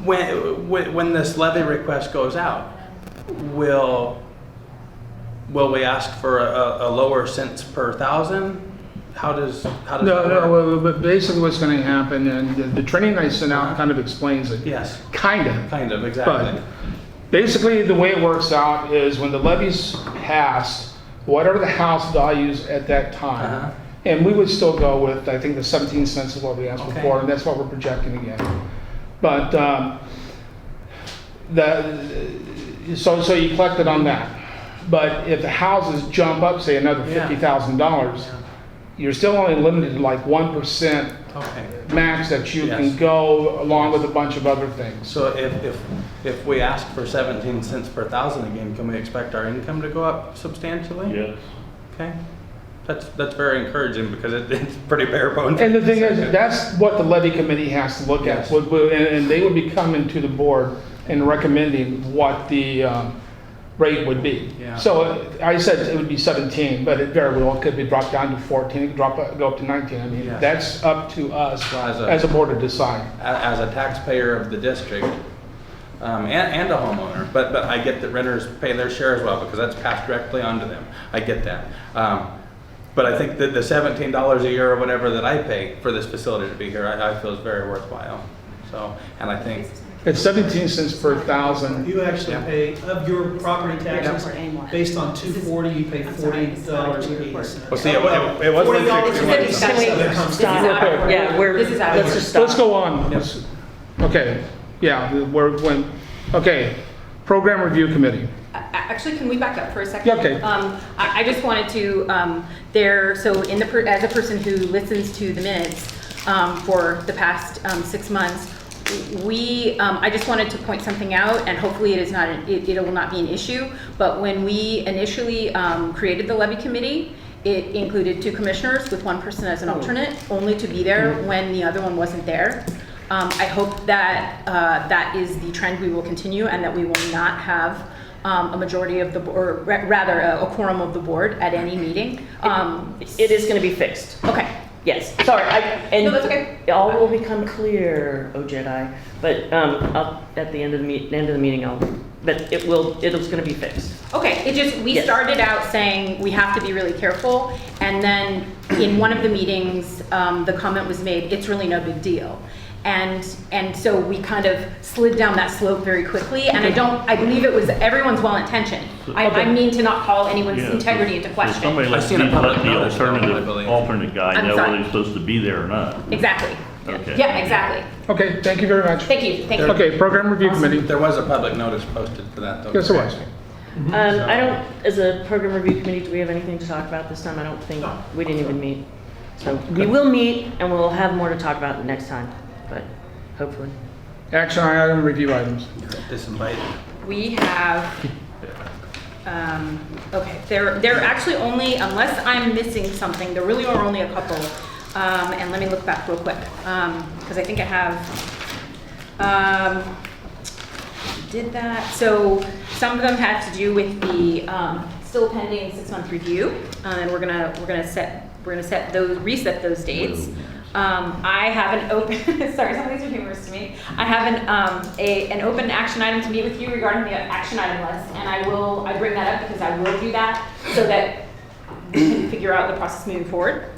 When this levy request goes out, will we ask for a lower cents per thousand? How does No, that no, work? well, but basically what's going to happen, and the training I sent out kind of explains it. Yes, Kind of. kind of, exactly. But basically, the way it works out is when the levy's passed, whatever the house values at that time, Uh-huh. and we would still go with, I think the 17 cents is what we asked Okay. before, and that's what we're projecting again. But so you collect it on that. But if the houses jump up, say another Yeah. $50,000, you're still only limited to like 1% Okay. max that you can Yes. go along with a bunch of other things. So if we ask for 17 cents per thousand again, can we expect our income to go up substantially? Yes. Okay. That's very encouraging because it's pretty bare bones. And the thing is, that's what the levy committee has to look at. Yes. And they would be coming to the board and recommending what the rate would be. Yeah. So I said it would be 17, but it very well could be dropped down to 14, it could go up to 19. I mean, Yes. that's up to us Well, as a board to decide. As a taxpayer of the district, and a homeowner, but I get that renters pay their share as well because that's passed directly onto them. I get that. But I think that the $17 a year or whatever that I pay for this facility to be here, I feel is very worthwhile. So, and I think, It's 17 cents per thousand. You actually Yeah. pay, of your property taxes, based on 240, you pay $40.80. well, see, it was $40 $161. and 50 cents of it comes to Stop. you. out of order. Yeah, This is out of let's order. just stop. Let's go on. Yes. Okay, yeah, okay, program review committee. Actually, can we back up for a second? Yeah, okay. I just wanted to, so as a person who listens to the minutes for the past 6 months, I just wanted to point something out, and hopefully it will not be an issue, but when we initially created the levy committee, it included 2 commissioners with 1 person as an alternate, only to be there when the other one wasn't there. I hope that that is the trend we will continue, and that we will not have a majority of the, or rather a quorum of the board at any meeting. It is gonna be fixed. Okay, Yes, sorry, and No, that's okay. all will become clear, oh Jedi. But at the end of the meeting, it's gonna be fixed. Okay, it just, we Yes. started out saying we have to be really careful, and then in one of the meetings, the comment was made, it's really no big deal. And so we kind of slid down that slope very quickly, and I believe it was, everyone's well-intentioned. I mean to not call anyone's Yeah, integrity into so question. somebody I've like seen a me public let the notice, though, I believe. alternate guy I'm know sorry. whether he's supposed to be there or not. Exactly. Okay. Yeah, exactly. Okay, thank you very much. Thank you, thank you. Okay, program review committee. There was a public notice posted for that, though. Yes, it was. I don't, as a program review committee, do we have anything to talk about this time? I don't think, we didn't even meet. So we will meet and we'll have more to talk about next time, but hopefully. Action item, review items. Disinvited. We have, okay, there are actually only, unless I'm missing something, there really are only a couple. And let me look back real quick, because I think I have, did that. So some of them had to do with the still pending 6-month review, and we're gonna set those, reset those dates. I have an open, sorry, some of these are humorous to me. I have an open action item to meet with you regarding the action item list, and I bring that up because I will do that so that we can figure out the process moving forward.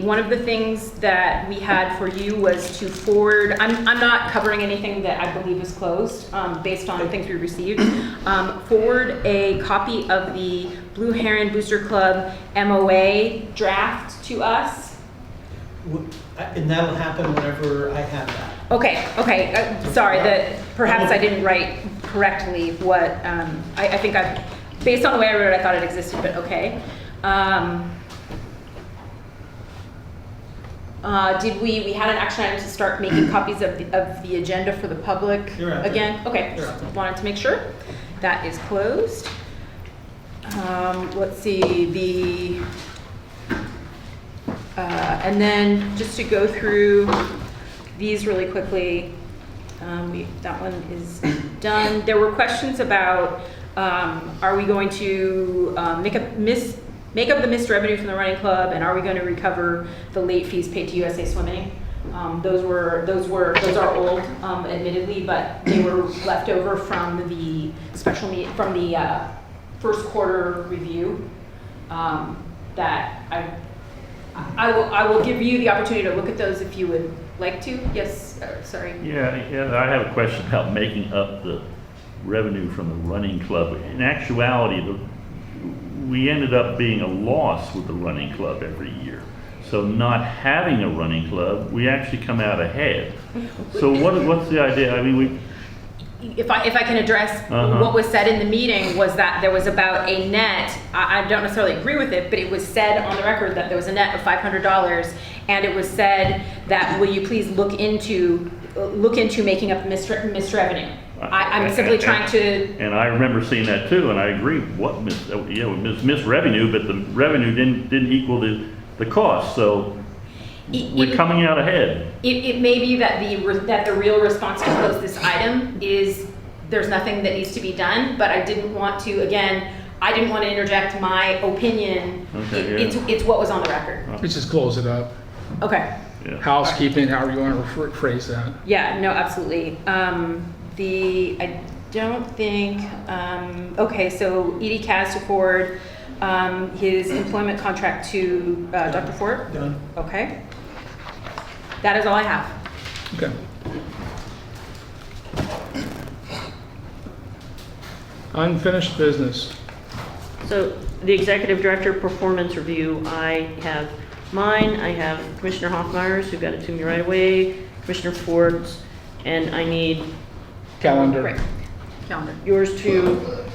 One of the things that we had for you was to forward, I'm not covering anything that I believe is closed, based on things we received. Forward a copy of the Blue Heron Booster Club MOA draft to us. And that'll happen whenever I have that. Okay, sorry, that perhaps I didn't write correctly what, I think based on the way I wrote it, I thought it existed, but okay. We had an action item to start making copies of the agenda for the public You're out there. again? Okay, You're out there. wanted to make sure. That is closed. Let's see, and then just to go through these really quickly, that one is done. There were questions about, are we going to make up the missed revenue from the running club, and are we going to recover the late fees paid to USA Swimming? Those are old, admittedly, but they were left over from the from the first quarter review. That I will give you the opportunity to look at those if you would like to. Yes, sorry. Yeah, I have a question about making up the revenue from the running club. In actuality, we ended up being a loss with the running club every year. So not having a running club, we actually come out ahead. So what's the idea? I mean, If I can address what was said in the meeting was that there was about a net, I don't necessarily agree with it, but it was said on the record that there was a net of $500, and it was said that, will you please look into making up missed revenue? I'm simply trying to. And I remember seeing that too, and I agree. What missed revenue, but the revenue didn't equal the cost. So we're coming out ahead. It may be that the real response to close this item is there's nothing that needs to be done, but I didn't want to interject my opinion. Okay, yeah. It's what was on the record. Let's just close it up. Okay. Yeah. Housekeeping, however you want to phrase that. Yeah, no, absolutely. I don't think, okay, so Edie Kaz to forward his employment contract to Dr. Ford. Done. Okay. That is all I have. Okay. Unfinished business. So the executive director performance review, I have mine, I have Commissioner Hoffmeyer's, who got it to me right away, Commissioner Ford's, and I need Calendar. Right. Calendar. yours too.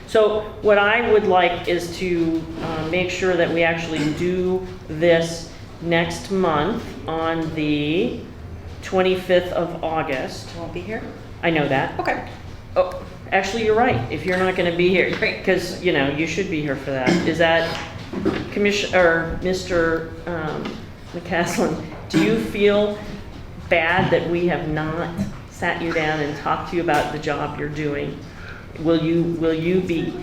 So what I would like is to make sure that we actually do this next month on the 25th of August. Won't be here? I know that. Okay. Oh, actually, you're right, if you're not gonna be here. Great. Because, you should be here for that. Is that Mr. McCaslin, do you feel bad that we have not sat you down and talked to you about the job you're doing? Will you be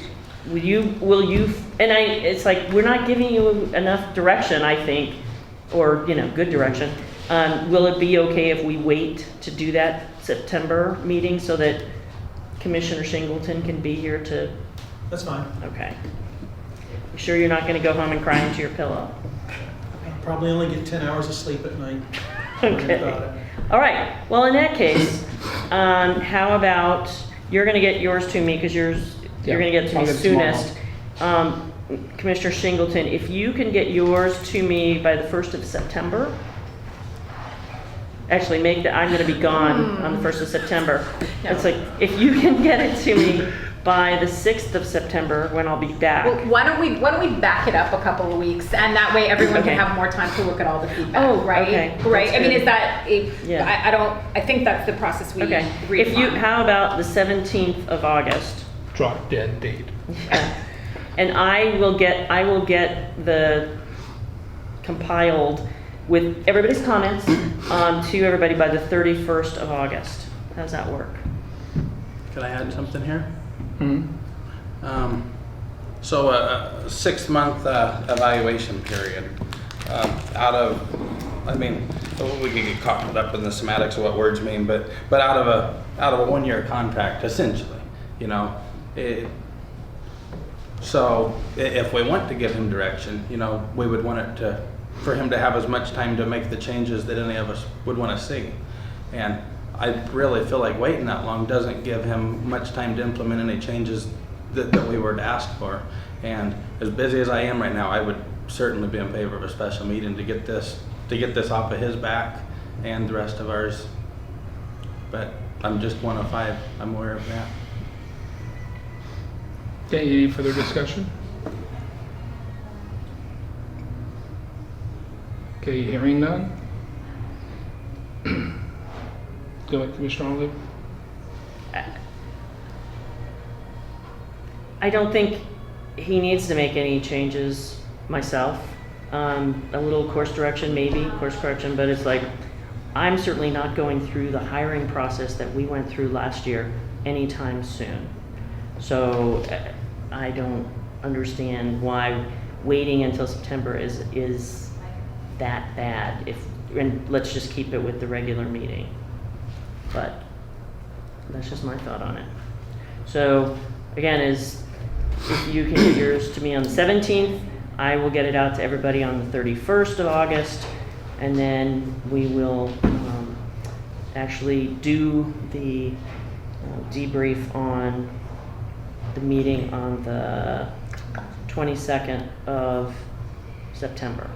will you, and it's like, we're not giving you enough direction, I think, or, good direction. Will it be okay if we wait to do that September meeting so that Commissioner Shingleton can be here to, That's fine. okay. You sure you're not gonna go home and cry into your pillow? I'll probably only get 10 hours of sleep at night. Don't worry about Okay. it. All right, well, in that case, how about, you're gonna get yours to me, because you're Yeah, gonna get to me I'll get it tomorrow. soonest. Commissioner Shingleton, if you can get yours to me by the 1st of September, actually I'm gonna be gone on the 1st of September. It's like, if you can get it to me by the 6th of September, when I'll be back. Well, why don't we back it up a couple of weeks, and that way everyone Okay. can have more time to look at all the feedback, Oh, right? okay. Right, That's I mean, good. is that, Yeah. I think that's the process we Okay, agreed if you, upon. how about the 17th of August? Drop dead date. And I will get the compiled with everybody's comments to everybody by the 31st of August. How's that work? Can I add something here? Mhm. So a 6-month evaluation period out of, we can get caught up in the semantics of what words mean, but out of a 1-year contract, essentially, So if we want to give him direction, we would want it for him to have as much time to make the changes that any of us would want to see. And I really feel like waiting that long doesn't give him much time to implement any changes that we were to ask for. And as busy as I am right now, I would certainly be in favor of a special meeting to get this off of his back and the rest of ours. But I'm just one of 5. I'm aware of that. Okay, any further discussion? Okay, hearing none? Go ahead, Commissioner Olive. I don't think he needs to make any changes myself. A little course correction, but it's like, I'm certainly not going through the hiring process that we went through last year anytime soon. So I don't understand why waiting until September is that bad. And let's just keep it with the regular meeting. But that's just my thought on it. So again, if you can get yours to me on the 17th, I will get it out to everybody on the 31st of August, and then we will actually do the debrief on the meeting on the 22nd of September.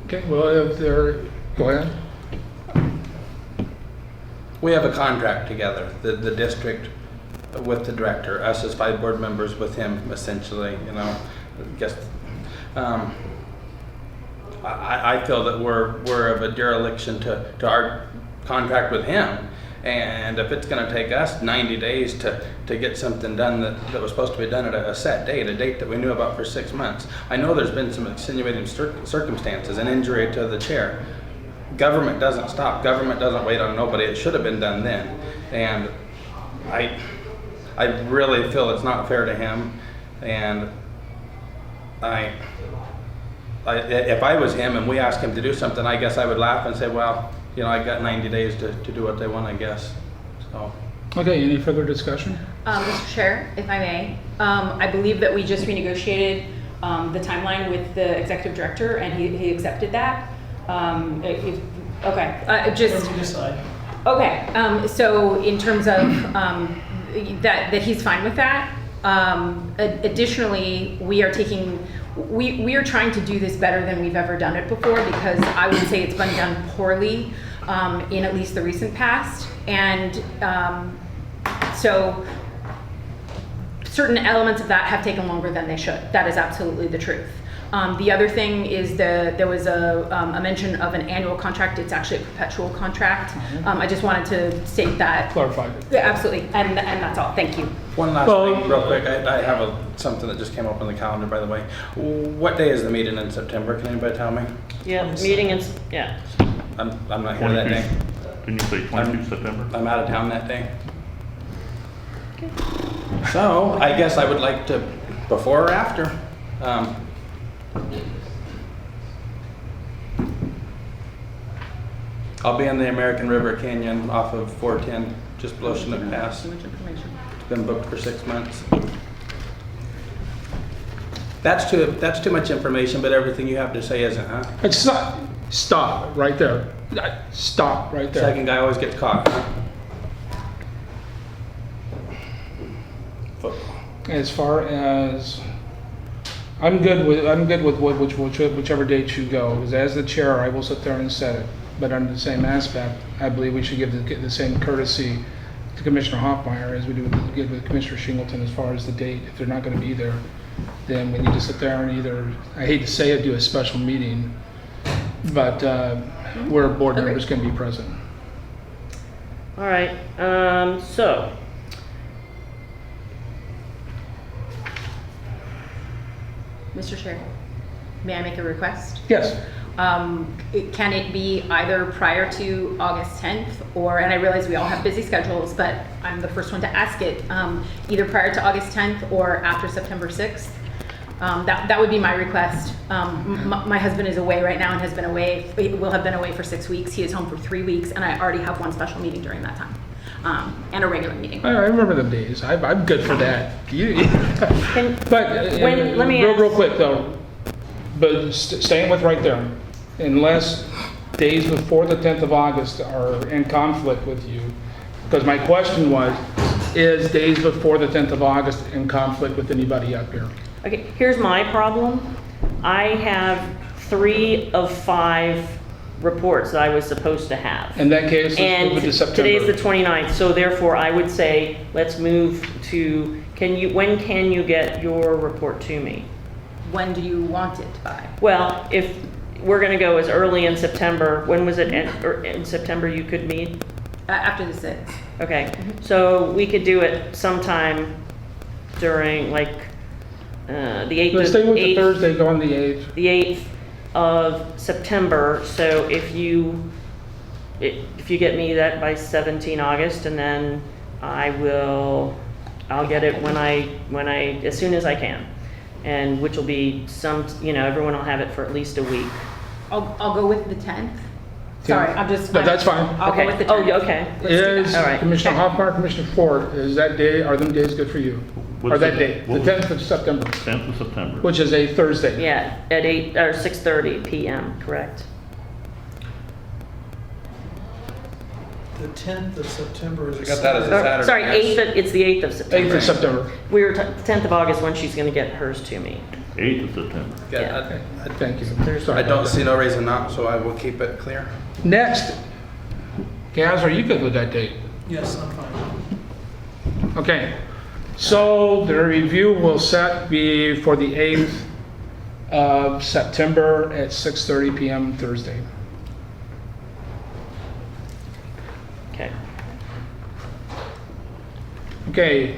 Okay, well, go ahead. We have a contract together, the district with the director, us as 5 board members with him, essentially, I guess. I feel that we're of a dereliction to our contract with him. And if it's gonna take us 90 days to get something done that was supposed to be done at a set date, a date that we knew about for 6 months. I know there's been some extenuating circumstances, an injury to the chair. Government doesn't stop. Government doesn't wait on nobody. It should have been done then. And I really feel it's not fair to him. And if I was him and we asked him to do something, I guess I would laugh and say, well, I got 90 days to do what they want, I guess. So. Okay, any further discussion? Mr. Chair, if I may, I believe that we just renegotiated the timeline with the executive director, and he accepted that. Okay, Whatever you decide. okay, so in terms of that he's fine with that. Additionally, we are trying to do this better than we've ever done it before, because I would say it's been done poorly in at least the recent past. And so certain elements of that have taken longer than they should. That is absolutely the truth. The other thing is there was a mention of an annual contract. It's actually a perpetual contract. I just wanted to state that. Clarified it. Yeah, absolutely, and that's all. Thank you. One last thing, real quick. I have something that just came up on the calendar, by the way. What day is the meeting in September? Can anybody tell me? Yeah, meeting is, yeah. I'm not here that day. Didn't you say 22 September? I'm out of town that day. So I guess I would like to Before or after? I'll be in the American River Canyon off of 410, just below Chinook Pass. Too much information. It's been booked for 6 months. That's too much information, but everything you have to say isn't, huh? It's not, stop right there. Stop right there. Second guy always gets caught, huh? Football. As far as, I'm good with whichever date you go, because as the chair, I will sit there and set it. But under the same aspect, I believe we should give the same courtesy to Commissioner Hoffmeyer as we do with Commissioner Shingleton as far as the date. If they're not going to be there, then we need to sit there and either, I hate to say it, do a special meeting, but where board Agreed. members can be present. All right, so. Mr. Chair, may I make a request? Yes. Can it be either prior to August 10th or, and I realize we all have busy schedules, but I'm the first one to ask it, either prior to August 10th or after September 6th? That would be my request. My husband is away right now and has been away, will have been away for 6 weeks. He is home for 3 weeks and I already have one special meeting during that time, and a regular meeting. I remember them days. I'm good for that. Can- But let me real ask- quick though, but staying with right there, unless days before the 10th of August are in conflict with you, because my question was, is days before the 10th of August in conflict with anybody up here? Okay, here's my problem. I have 3 of 5 reports that I was supposed to have. In that case, let's And move it to September. today's the 29th, so therefore I would say, let's move to, when can you get your report to me? When do you want it by? Well, if we're gonna go as early in September, when was it, in September you could meet? After the 6th. Okay, so we could do it sometime during like, the 8th Let's of, stay with the Thursday, go on the 8th. the 8th of September, so if you get me that by 17 August, and then I'll get it when I, as soon as I can. And which will be everyone will have it for at least a week. I'll go with the 10th. Sorry, I'm just. No, that's fine. I'll Okay. go with the 10th. Oh, yeah, okay. Let's do Is that. All right. Commissioner Hoffmeyer, Commissioner Ford, is that day, are them days good for you? Or What's that the- day, the what was- 10th of September, 10th of September. which is a Thursday. Yeah, at 8 or 6:30 p.m. Correct. The 10th of September is. I got that as a Saturday. Sorry, yes. 8th. It's the 8th of September. 8th of September. We were 10th of August when she's going to get hers to me. 8th of September. Yeah, Thank you. Thursday. Sorry I don't about see that. no reason not, so I will keep it clear. Next, Gaz, are you good with that date? Yes, I'm fine. Okay, so the review will be for the 8th of September at 6:30 PM Thursday. Okay. Okay,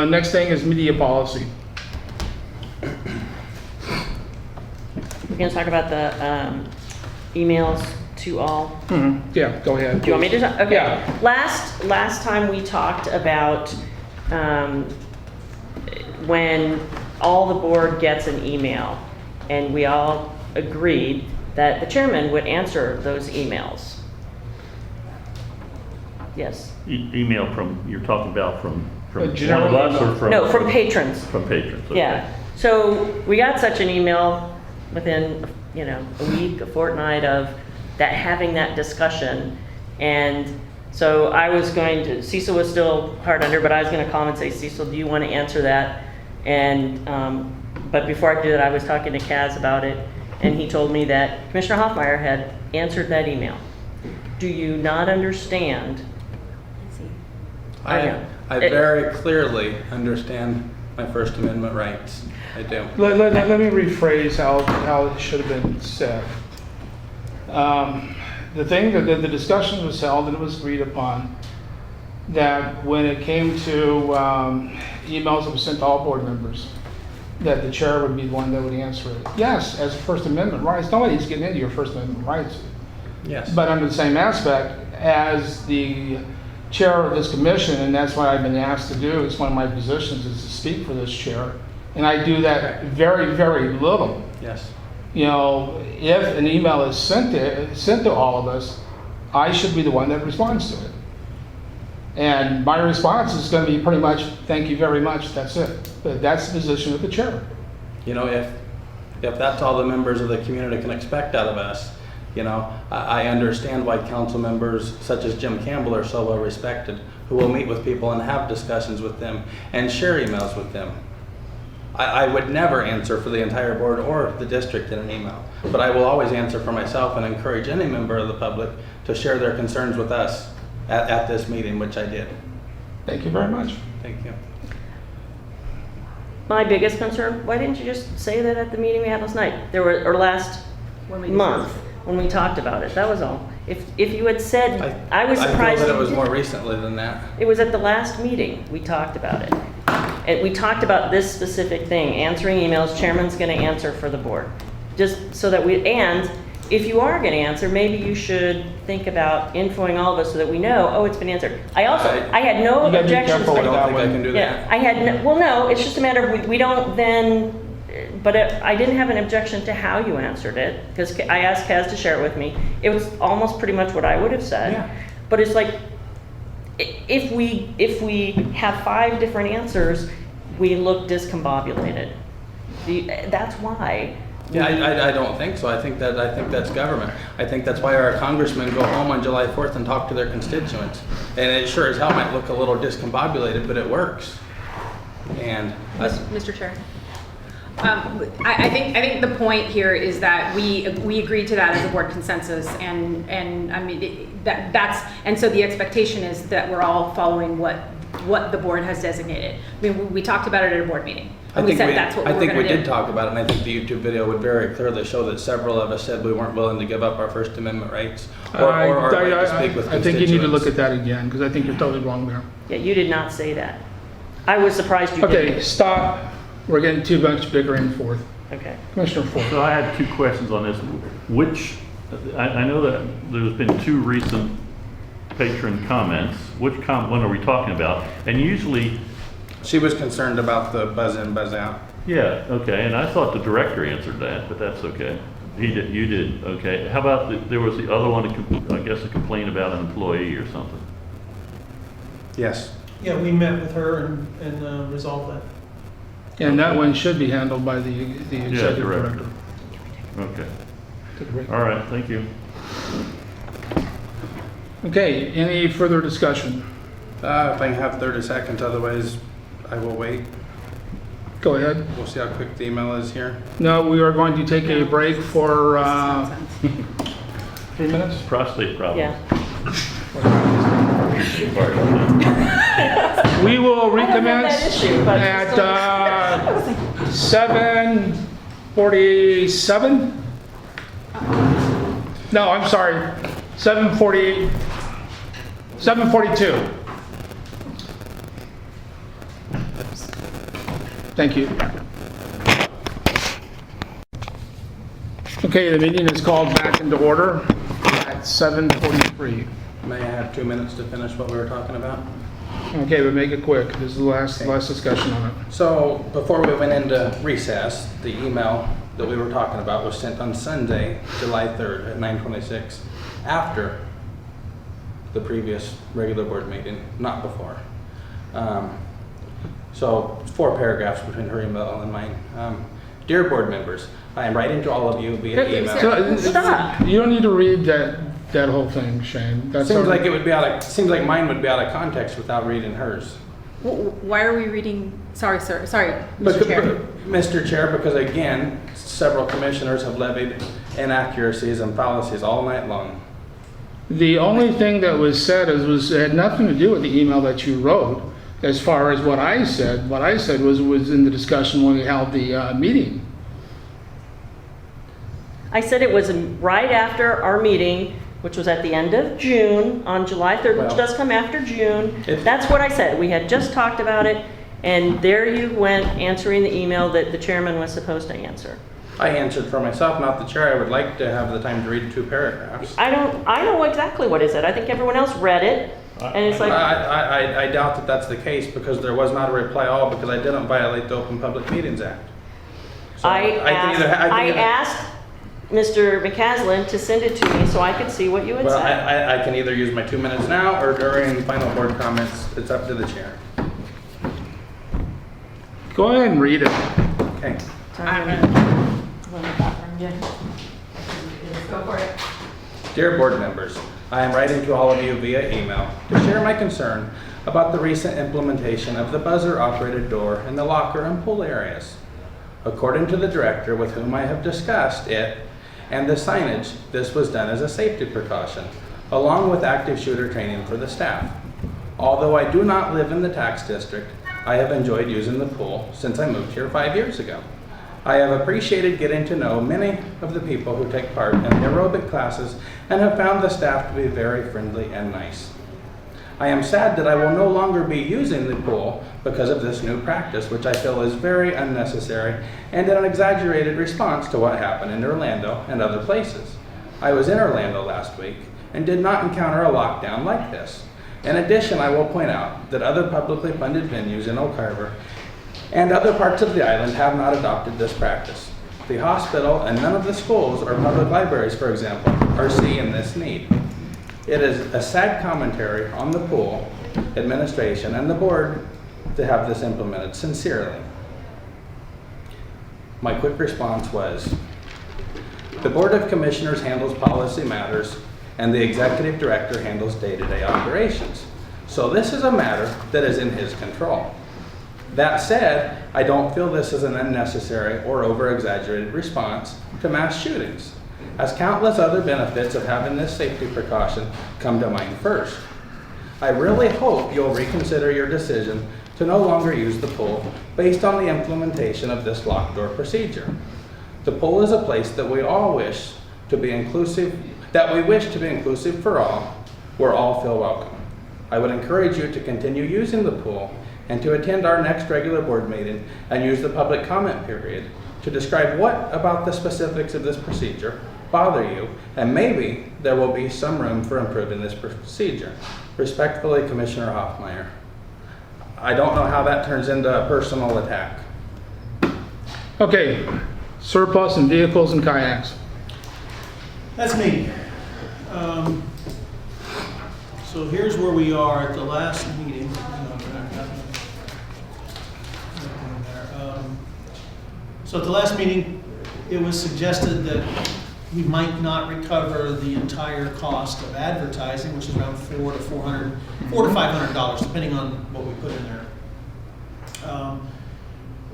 next thing is media policy. We're going to talk about the emails to all. Yeah, go ahead. Do you want me to talk? Okay. Yeah. Last time we talked about when all the board gets an email, and we all agreed that the chairman would answer those emails. Yes. Email you're talking about from A one of general us or email. from? No, from patrons. From patrons, okay. Yeah. So we got such an email within, a week, a fortnight of having that discussion. And so I was Cecil was still hard under, but I was going to call him and say, Cecil, do you want to answer that? And, but before I could do that, I was talking to Kaz about it, and he told me that Commissioner Hoffmeyer had answered that email. Do you not understand? I very clearly understand my First Amendment rights. I do. Let me rephrase how it should have been said. The discussion was held and it was agreed upon that when it came to emails that were sent to all board members, that the chair would be the one that would answer it. Yes, as First Amendment rights, nobody's getting into your First Amendment rights. Yes. But under the same aspect, as the chair of this commission, and that's what I've been asked to do, it's one of my positions, is to speak for this chair, And I do that very, very little. Yes. You know, if an email is sent to all of us, I should be the one that responds to it. And my response is going to be pretty much, thank you very much, that's it. But that's the position of the chair. You know, if that's all the members of the community can expect out of us, you know, I understand why council members such as Jim Campbell are so well respected, who will meet with people and have discussions with them and share emails with them. I would never answer for the entire board or the district in an email, but I will always answer for myself and encourage any member of the public to share their concerns with us at this meeting, which I did. Thank you very much. Thank you. My biggest concern, why didn't you just say that at the meeting we had last night? Or last When we month, when we talked about it, that was all. If you had said, I was surprised. I feel that it you was more didn't. recently than that. It was at the last meeting, we talked about it. And we talked about this specific thing, answering emails, chairman's gonna answer for the board. Just so that and if you are gonna answer, maybe you should think about infoing all of us so that we know, oh, it's been answered. I had no You gotta be objections. careful I with don't that think I one. can do Yeah, that. I had, well, no, it's just a matter of, we don't then, but I didn't have an objection to how you answered it, because I asked Kaz to share it with me. It was almost pretty much what I would have said. Yeah. But it's like, if we have 5 different answers, we look discombobulated. That's why. Yeah, I don't think so. I think that's government. I think that's why our congressmen go home on July 4th and talk to their constituents. And it sure as hell might look a little discombobulated, but it works. And Mr. Chair. I think the point here is that we agreed to that as a board consensus, and I mean and so the expectation is that we're all following what the board has designated. I mean, we talked about it at a board meeting. And we said that's what we were going to do. I think we did talk about it, and I think the YouTube video would very clearly show that several of us said we weren't willing to give up our First Amendment rights or our right to speak with I think you need to look constituents. at that again, because I think you're totally wrong there. Yeah, you did not say that. I was surprised you Okay, didn't. stop. We're getting too much bigger and forth. Okay. Commissioner Ford. So I had 2 questions on this. I know that there's been 2 recent patron comments. Which one are we talking about? And usually, She was concerned about the buzz in, buzz out. yeah, okay, and I thought the director answered that, but that's okay. You did, okay. How about, there was the other one, I guess a complaint about an employee or something? Yes. Yeah, we met with her and resolved that. And that one should be handled by the executive director. director. Okay, all right, thank you. Okay, any further discussion? If I can have 30 seconds, otherwise I will wait. Go ahead. We'll see how quick the email is here. No, we are going to take a break for Nonsense. 3 minutes. Prostate problem. Yeah. We will I don't have that recommence issue, but- at 7:47. No, I'm sorry, 7:48, 7:42. Thank you. Okay, the meeting is called back into order at 7:43. May I have 2 minutes to finish what we were talking about? Okay, but make it quick. This is the last discussion on it. So before we went into recess, the email that we were talking about was sent on Sunday, July 3rd at 9:26, after the previous regular board meeting, not before. So 4 paragraphs between her email and mine. Dear board members, I am writing to all of you via email. Stop. You don't need to read that whole thing, Shane. That's Seems all right. like mine would be out of context without reading hers. Why are we reading? Sorry, sir. Sorry, Mr. Chair. Mr. Chair, because again, several commissioners have levied inaccuracies and fallacies all night long. The only thing that was said it had nothing to do with the email that you wrote. As far as what I said was in the discussion when we held the meeting. I said it was right after our meeting, which was at the end of June, on July 3rd, which Well, does come after June. It- That's what I said. We had just talked about it, and there you went answering the email that the chairman was supposed to answer. I answered for myself, not the chair. I would like to have the time to read 2 paragraphs. I know exactly what it said. I think everyone else read it, And it's like, I doubt that that's the case because there was not a reply all because I didn't violate the Open Public Meetings Act. So I can either- asked Mr. McCaslin to send it to me so I could see what you had Well, said. I can either use my 2 minutes now or during final board comments. It's up to the chair. Go ahead and read it. Okay. Go for it. Dear board members, I am writing to all of you via email to share my concern about the recent implementation of the buzzer-operated door in the locker and pool areas. According to the director with whom I have discussed it and the signage, this was done as a safety precaution, along with active shooter training for the staff. Although I do not live in the tax district, I have enjoyed using the pool since I moved here 5 years ago. I have appreciated getting to know many of the people who take part in the aerobic classes and have found the staff to be very friendly and nice. I am sad that I will no longer be using the pool because of this new practice, which I feel is very unnecessary and an exaggerated response to what happened in Orlando and other places. I was in Orlando last week and did not encounter a lockdown like this. In addition, I will point out that other publicly funded venues in Oak Harbor and other parts of the island have not adopted this practice. The hospital and none of the schools or public libraries, for example, are seeing this need. It is a sad commentary on the pool administration and the board to have this implemented. Sincerely. My quick response was, the Board of Commissioners handles policy matters and the executive director handles day-to-day operations. So this is a matter that is in his control. That said, I don't feel this is an unnecessary or over-exaggerated response to mass shootings, as countless other benefits of having this safety precaution come to mind first. I really hope you'll reconsider your decision to no longer use the pool based on the implementation of this locked door procedure. The pool is a place that we all wish to be inclusive, for all, where all feel welcome. I would encourage you to continue using the pool and to attend our next regular board meeting and use the public comment period to describe what about the specifics of this procedure bother you, and maybe there will be some room for improving this procedure. Respectfully, Commissioner Hoffmeyer. I don't know how that turns into a personal attack. Okay, surplus in vehicles and kayaks. That's me. So here's where we are at the last meeting. So at the last meeting, it was suggested that we might not recover the entire cost of advertising, which is around $400 to $500, depending on what we put in there.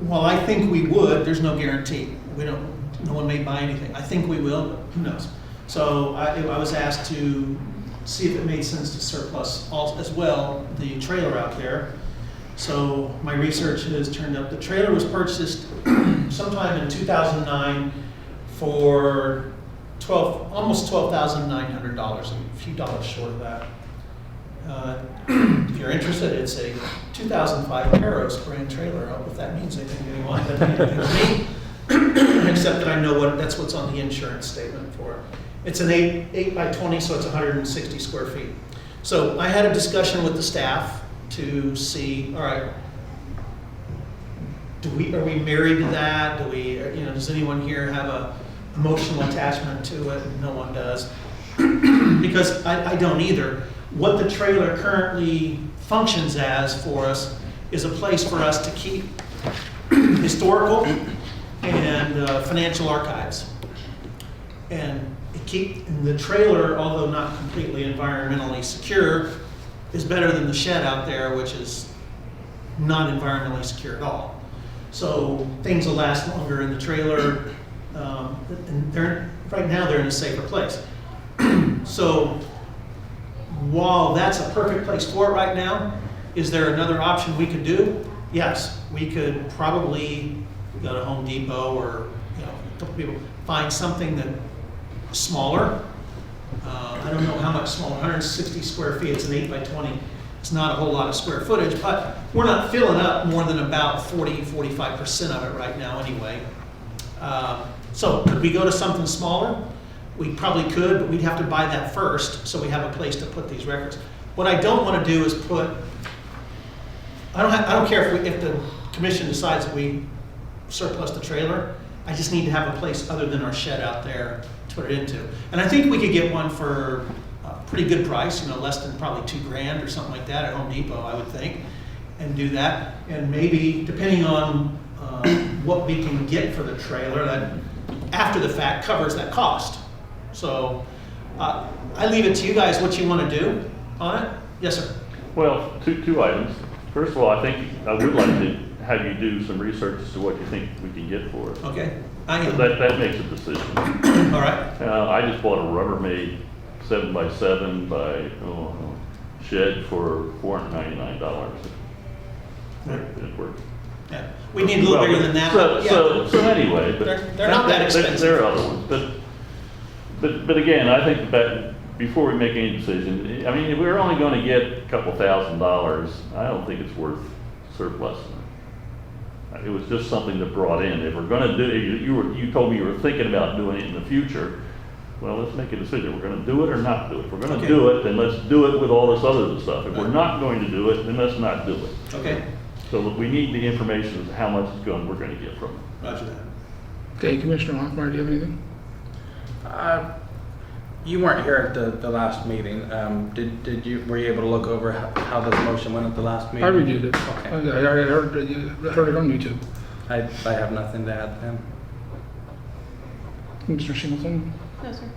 While I think we would, there's no guarantee. No one may buy anything. I think we will, but who knows? So I was asked to see if it made sense to surplus as well the trailer out there. So my research has turned up, the trailer was purchased sometime in 2009 for almost $12,900, a few dollars short of that. If you're interested, it's a 2005 Aeros brand trailer. I don't know if that means anything to anyone, but anything to me, except that I know that's what's on the insurance statement for it. It's an 8 by 20, so it's 160 square feet. So I had a discussion with the staff to see, all right, are we married to that? Does anyone here have a emotional attachment to it? No one does. Because I don't either. What the trailer currently functions as for us is a place for us to keep historical and financial archives. And the trailer, although not completely environmentally secure, is better than the shed out there, which is not environmentally secure at all. So things will last longer in the trailer, and right now they're in a safer place. So while that's a perfect place for it right now, is there another option we could do? Yes, we could probably go to Home Depot or a couple people, find something that is smaller. I don't know how much smaller, 160 square feet, it's an 8 by 20. It's not a whole lot of square footage, but we're not filling up more than about 45% of it right now anyway. So could we go to something smaller? We probably could, but we'd have to buy that first, so we have a place to put these records. What I don't want to do is put, I don't care if the commission decides that we surplus the trailer. I just need to have a place other than our shed out there to put it into. And I think we could get one for a pretty good price, less than probably $2,000 or something like that at Home Depot, I would think, and do that. And maybe, depending on what we can get for the trailer, that after the fact covers that cost. So I leave it to you guys what you want to do on it. Yes, sir. Well, two items. First of all, I think I would like to have you do some research as to what you think we can get for it. Okay. I am. That makes a decision. All right. I just bought a Rubbermaid 7x7 by shed for $499. It works. Yeah. We need a little bigger than that. but yeah. So anyway, but They're not that expensive. There are other ones, but again, I think that before we make any decision, I mean, if we're only going to get a couple $1,000s, I don't think it's worth surplusing. It was just something that brought in. If we're going to do it, you told me you were thinking about doing it in the future. Well, let's make a decision. We're going to do it or not do it. If we're going to do it, then let's do it with all this other stuff. If we're not going to do it, then let's not do it. Okay. So we need the information as to how much we're going to get from it. Roger that. Okay, Commissioner Hoffmeyer, do you have anything? You weren't here at the last meeting. Were you able to look over how this motion went at the last meeting? I reviewed it. Okay. I heard it on YouTube. I have nothing to add then. Mr. Singleton? No, sir.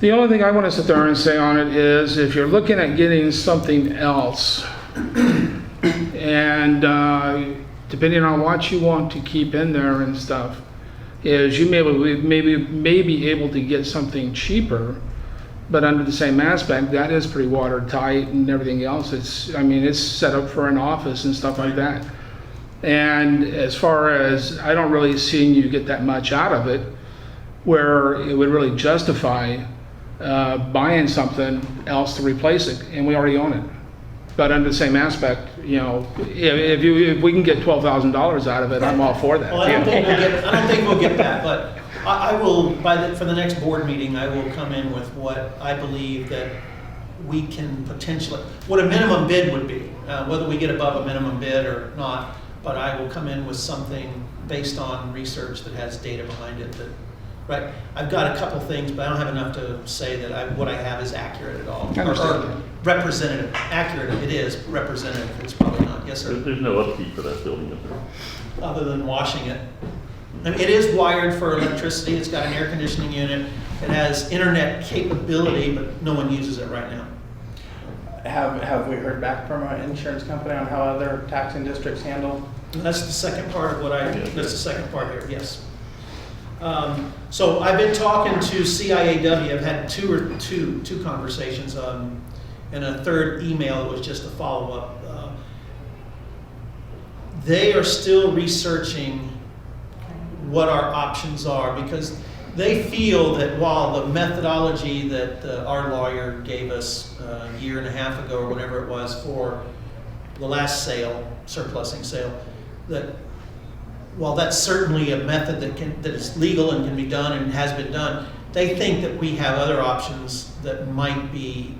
The only thing I want to sit there and say on it is if you're looking at getting something else, and depending on what you want to keep in there and stuff, is you may be able to get something cheaper, but under the same aspect, that is pretty watertight and everything else. It's set up for an office and stuff like that. And as far as, I don't really see you get that much out of it, where it would really justify buying something else to replace it, and we already own it. But under the same aspect, if we can get $12,000 out of it, I'm all for that. Well, I don't think we'll get that, but I will, for the next board meeting, I will come in with what I believe that we can potentially, what a minimum bid would be, whether we get above a minimum bid or not, but I will come in with something based on research that has data behind it that, right, I've got a couple things, but I don't have enough to say that what I have is accurate at all. I understand. Or representative. Accurate, it is. Representative, it's probably not. Yes, sir. There's no upkeep for that building up there. Other than washing it. I mean, it is wired for electricity. It's got an air conditioning unit. It has internet capability, but no one uses it right now. Have we heard back from our insurance company on how other taxing districts handle? And that's the second part of that's the second part here, yes. So I've been talking to CIAW. I've had two conversations, and a third email that was just a follow-up. They are still researching what our options are because they feel that while the methodology that our lawyer gave us a year and a half ago or whatever it was for the last sale, surplusing sale, that while that's certainly a method that is legal and can be done and has been done, they think that we have other options that might be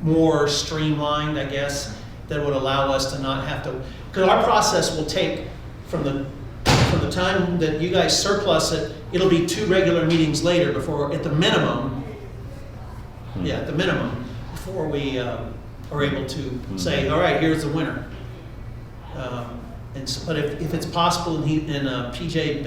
more streamlined, I guess, that would allow us to not have to, because our process will take from the time that you guys surplus it, it'll be 2 regular meetings later before, at the minimum, before we are able to say, all right, here's the winner. But if it's possible, and PJ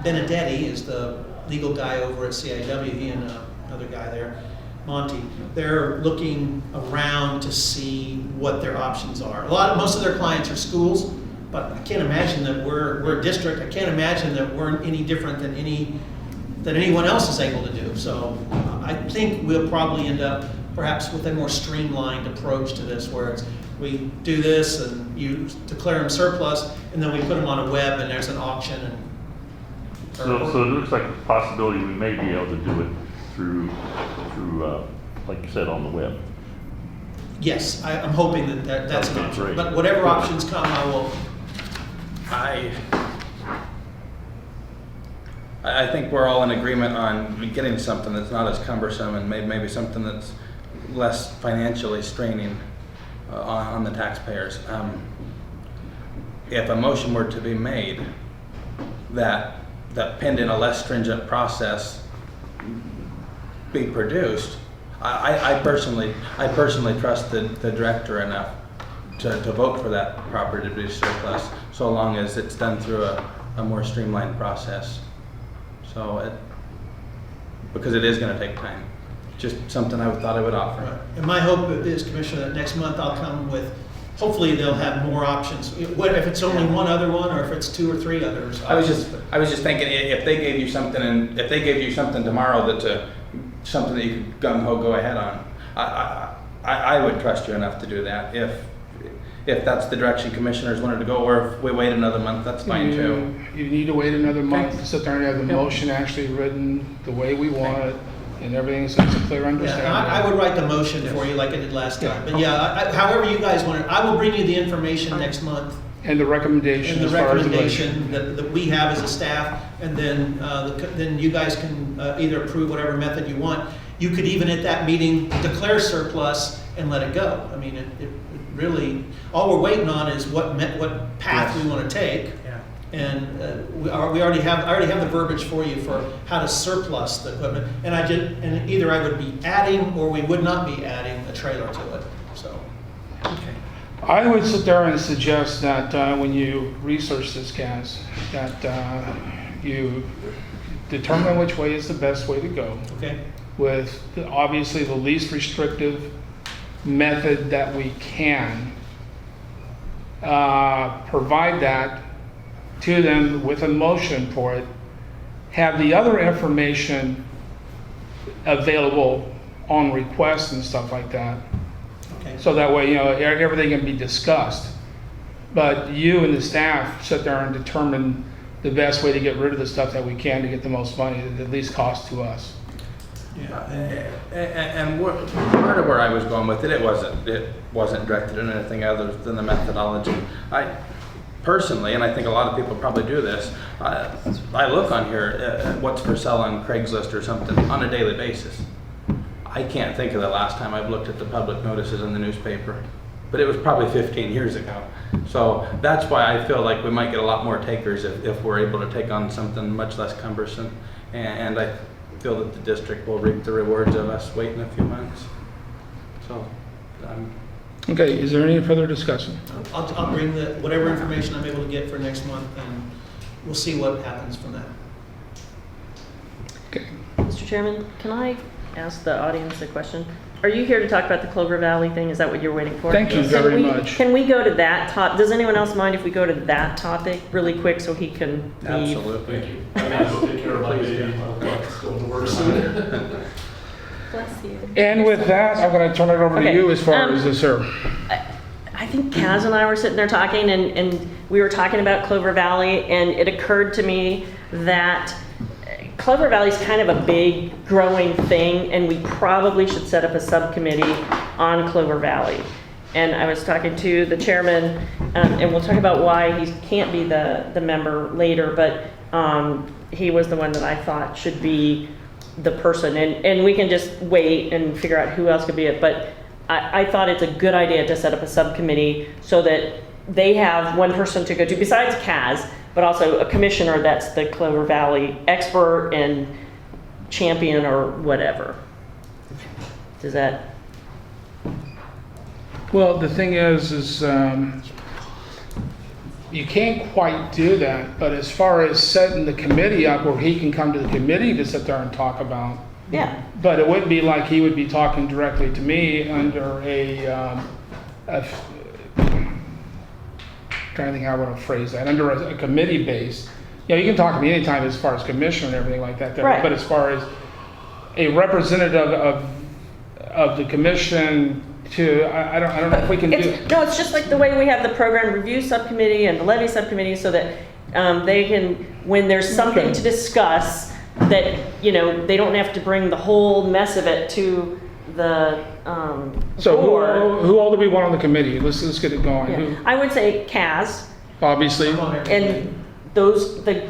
Benedetti is the legal guy over at CIW, he and another guy there, Monty, they're looking around to see what their options are. Most of their clients are schools, but I can't imagine that we're a district. I can't imagine that we're any different than anyone else is able to do. So I think we'll probably end up perhaps with a more streamlined approach to this, where we do this and you declare them surplus, and then we put them on a web and there's an auction. So it looks like a possibility we may be able to do it through like you said, on the web. Yes, I'm hoping that's an Okay, option. great. But whatever options come, I will. I think we're all in agreement on getting something that's not as cumbersome and maybe something that's less financially straining on the taxpayers. If a motion were to be made that pending a less stringent process be produced, I personally trust the director enough to vote for that property to be surplus, so long as it's done through a more streamlined process. So, because it is going to take time. Just something I thought I would offer. Right. And my hope is, Commissioner, that next month I'll come with, hopefully they'll have more options. What if it's only one other one, or if it's 2 or 3 others? I was just thinking, if they gave you something, and if they gave you something tomorrow something that you could gung ho go ahead on, I would trust you enough to do that. If that's the direction commissioners wanted to go, or if we wait another month, that's fine too. You need to wait another month Okay. to sit there and have the Yep. motion actually written the way we want it, and everything, so it's a clear Yeah, understanding. I would write the motion for you like I did last time. But yeah, however you guys want it, I will bring you the information next month. And the recommendation And the as far as the budget. recommendation that we have as a staff, and then you guys can either approve whatever method you want. You could even at that meeting declare surplus and let it go. I mean, it really, all we're waiting on is what path we want to take. And I already have the verbiage for you for how to surplus the equipment. And either I would be adding or we would not be adding a trailer to it, so. I would sit there and suggest that when you research this, Kaz, that you determine which way is the best way to go, Okay, with obviously the least restrictive method that we can. Provide that to them with a motion for it. Have the other information available on request and stuff like that. okay. So that way, everything can be discussed. But you and the staff sit there and determine the best way to get rid of the stuff that we can to get the most money, at the least cost to us. And part of where I was going with it, it wasn't directed at anything other than the methodology. I personally, and I think a lot of people probably do this, I look on here at what's for sale on Craigslist or something on a daily basis. I can't think of the last time I've looked at the public notices in the newspaper, but it was probably 15 years ago. So that's why I feel like we might get a lot more takers if we're able to take on something much less cumbersome. And I feel that the district will reap the rewards of us waiting a few months. So, Okay, is there any further discussion? I'll bring whatever information I'm able to get for next month, and we'll see what happens from that. Okay. Mr. Chairman, can I ask the audience a question? Are you here to talk about the Clover Valley thing? Is that what you're waiting for? Thank you very much. Can we go to that does anyone else mind if we go to that topic really quick so he can leave? absolutely. Thank you. I mean, I'll take care of my baby. I'll go to work soon. Bless you. And with that, I'm going to turn it over to Okay, you as far as this, sir. I think Kaz and I were sitting there talking, and we were talking about Clover Valley, and it occurred to me that Clover Valley is kind of a big, growing thing, and we probably should set up a subcommittee on Clover Valley. And I was talking to the chairman, and we'll talk about why he can't be the member later, but he was the one that I thought should be the person. And we can just wait and figure out who else could be it. But I thought it's a good idea to set up a subcommittee so that they have one person to go to, besides Kaz, but also a commissioner that's the Clover Valley expert and champion or whatever. Does that? Well, the thing is you can't quite do that, but as far as setting the committee up where he can come to the committee to sit there and talk about, Yeah. but it wouldn't be like he would be talking directly to me under trying to think how I want to phrase that, under a committee base. You know, you can talk to me anytime as far as commissioner and everything like that, Right. but as far as a representative of the commission to, I don't know if we can do. It's just like the way we have the program review subcommittee and the levy subcommittee, so that they can, when there's something Okay. to discuss, that, they don't have to bring the whole mess of it to the So board. who all do we want on the committee? Let's get it going. Yeah. Who, I would say Kaz, obviously. I'm on everything. and those, the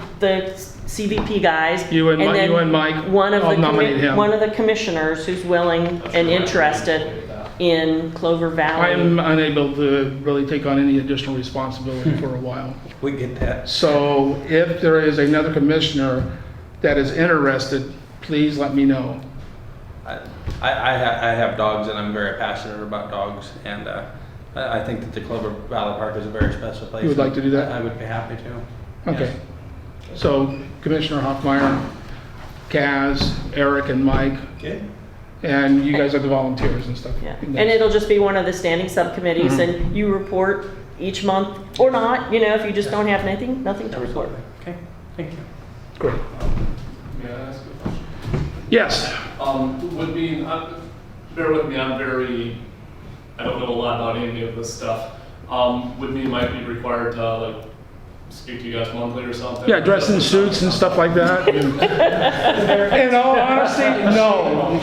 CVP guys. You and then Mike, One of I'll the, nominate him. one of the commissioners who's willing and interested in Clover Valley. I'm unable to really take on any additional responsibility for a while. We get that. So if there is another commissioner that is interested, please let me know. I have dogs and I'm very passionate about dogs, and I think that the Clover Valley Park is a very special place. You would like to do that? I would be happy to. Okay. Yes. So Commissioner Hoffmeyer, Kaz, Eric, and Mike, Okay? and you guys are the volunteers and stuff. Yeah, and it'll just be one of the standing subcommittees, Mm-hmm. and you report each month, or not, you know, if you just don't have anything to report. Okay, thank you. Great. May I ask a question? Yes. Would be, bear with me, I don't know a lot about any of this stuff. Would mean might be required to like speak to you guys monthly or something? Yeah, dress in suits and stuff like that. In all honesty, no,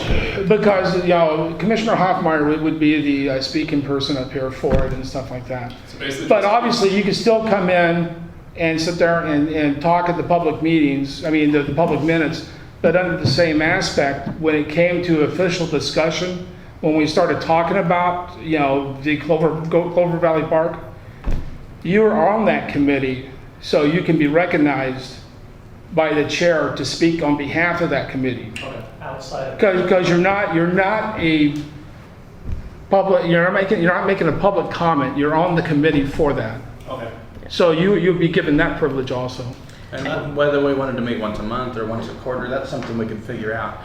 because, you know, Commissioner Hoffmeyer would be the speaking person up here for it and stuff like that. So basically But just- obviously, you can still come in and sit there and talk at the public meetings, I mean, the public minutes, but under the same aspect, when it came to official discussion, when we started talking about, you know, the Clover Valley Park, you are on that committee, so you can be recognized by the chair to speak on behalf of that committee. Okay. Outside of. Because you're not a public, you're not making a public comment, you're on the committee for that. Okay. So you'll be given that privilege also. And whether we wanted to meet once a month or once a quarter, that's something we could figure out.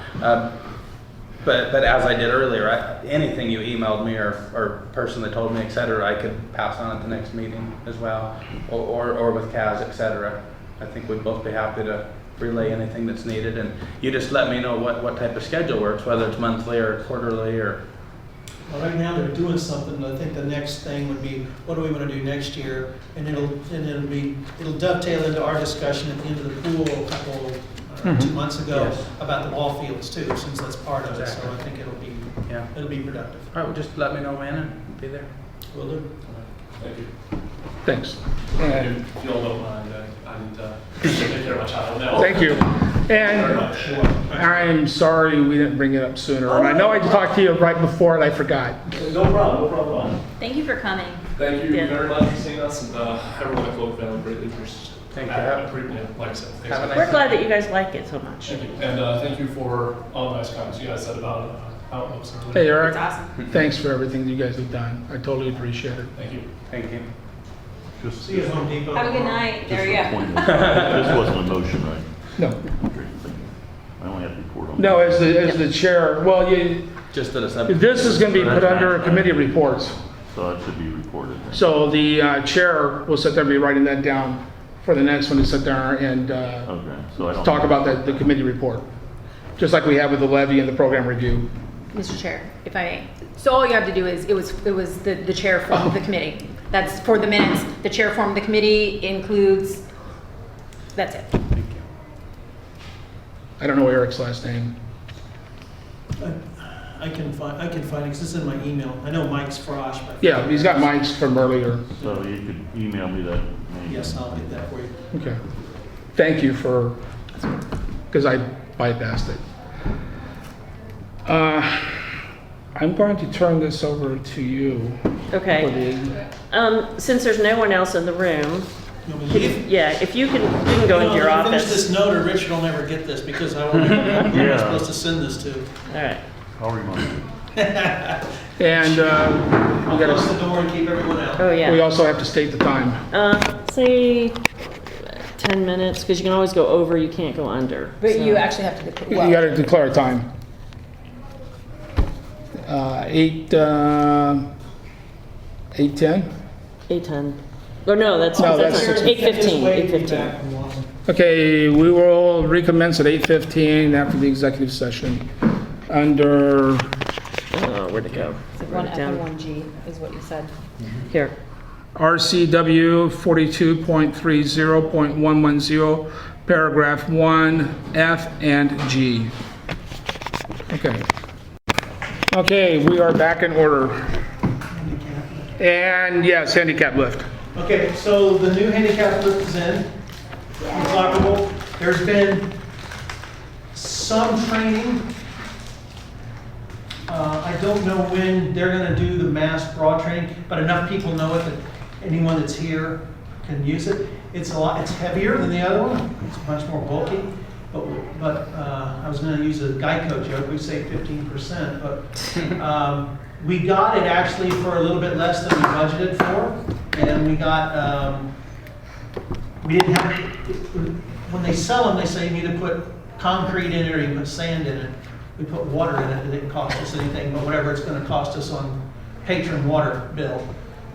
But as I did earlier, anything you emailed me or personally told me, et cetera, I could pass on at the next meeting as well, or with Kaz, et cetera. I think we'd both be happy to relay anything that's needed, and you just let me know what type of schedule works, whether it's monthly or quarterly or. Well, right now they're doing something. I think the next thing would be, what do we want to do next year? And it'll dovetail into our discussion at the end of the pool a couple, 2 months ago Yes. about the ball fields too, since that's part of it. So Exactly. I think Yeah. it'll be productive. All right, well, just let me know when and be there. Will do. Thank you. Thanks. And If y'all don't mind, I need to take care of my child now. thank you. Very And much. I'm sorry we didn't bring it up sooner. And I know I talked to you right before and I forgot. No problem, no problem. Thank you for coming. Thank you Yeah. very much for seeing us, and everyone at Clover Family greatly appreciates. Thank you. Like I said, thanks. Have a nice We're glad that you guys like it so much. Thank you, and thank you for all the nice comments you guys said about how it looks. Hey, Eric, It's awesome. thanks for everything you guys have done. I totally appreciate it. Thank you. Thank you. Just See you at Home Depot. Have a good tomorrow. night. just There a you go. point of- This wasn't a motion, right? No, Okay, thank you. I only have to report on. no, as the chair, well, Just that it's. this is going to be put under committee reports. So that should be recorded. then. So the chair will sit there and be writing that down for the next one to sit there and Okay, so I don't. talk about the committee report. Just like we have with the levy and the program review. Mr. Chair, if I may. So all you have to do is, it was the chair formed the committee. That's for the minutes. The chair formed the committee includes, that's it. I don't know Eric's last name. I can find it, because it's in my email. I know Mike's Frosh, but. Yeah, he's got Mike's from earlier. So you could email me that name. Yes, I'll get that for you. Okay. Thank you for, because I bypassed it. I'm going to turn this over to you. for Okay. the- Since there's no one else in the room, You want me to leave? yeah, if you can go into your Well, finish office. this note or Richard will never get this because I won't, who am I Yeah. supposed to send this to? All right. I'll remind you. And I'll we close gotta, the door and keep everyone out. Oh, we yeah. also have to state the time. Say 10 minutes, because you can always go over, you can't go under. But so. you actually have to, You gotta declare a time. 8:10? 8:10. Oh, no, that's No, that's that's- 8:15. 8:15. Okay, we will recommence at 8:15 after the executive session under, Oh, where'd it go? Write it down. 1G is what you said. Here. RCW 42.30.110, paragraph 1, F and G. Okay. Okay, we are back in order. And yes, handicap lift. Okay, so the new handicap lift is in. It's operable. There's been some training. I don't know when they're gonna do the mass broad training, but enough people know it that anyone that's here can use it. It's heavier than the other one. It's much more bulky. But I was gonna use a Geico joke. We say 15%, but we got it actually for a little bit less than we budgeted for. And we got, we didn't have, when they sell them, they say you need to put concrete in it or you put sand in it. We put water in it. It didn't cost us anything, but whatever it's gonna cost us on patron water bill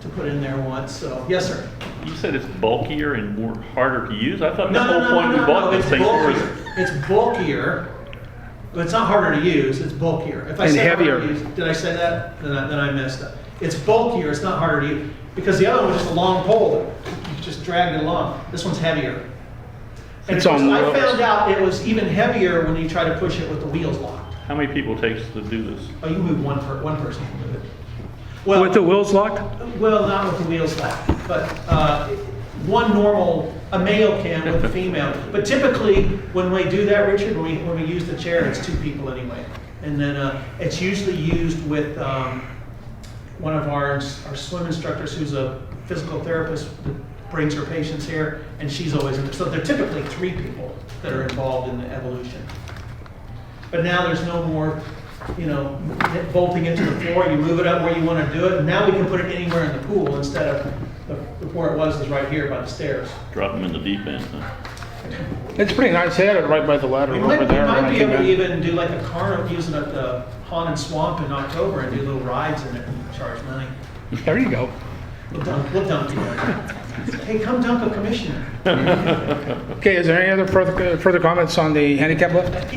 to put in there once. So, yes, sir. You said it's bulkier and more harder to use? I thought the No, no, whole no, point no, we bought no, this it's thing for is. bulkier. It's bulkier, but it's not harder to use, it's bulkier. If I And said harder to heavier. use, did I say that? Then I messed up. It's bulkier, it's not harder to use, because the other one was just a long pole that you just dragged it along. This one's heavier. And It's of course, on I wheels. found out it was even heavier when you try to push it with the wheels locked. How many people it takes to do this? Oh, you move one person can move it. Well, With the wheels locked? well, not with the wheels locked, but one normal, a male can with a female. But typically, when we do that, Richard, when we use the chair, it's 2 people anyway. And then it's usually used with one of our swim instructors who's a physical therapist that brings her patients here, and she's always in there. So they're typically 3 people that are involved in the evolution. But now there's no more, bolting into the floor. You move it up where you want to do it. And now we can put it anywhere in the pool instead of where it was right here by the stairs. Drop them in the deep end, huh? It's pretty nice. They had it right by the ladder We over might there. when I be came able to in. even do like a carnival, use it at the Haunted Swamp in October and do little rides in it and charge money. There you go. We'll dump you. Hey, come dump a commissioner. Okay, is there any other further comments on the handicap lift?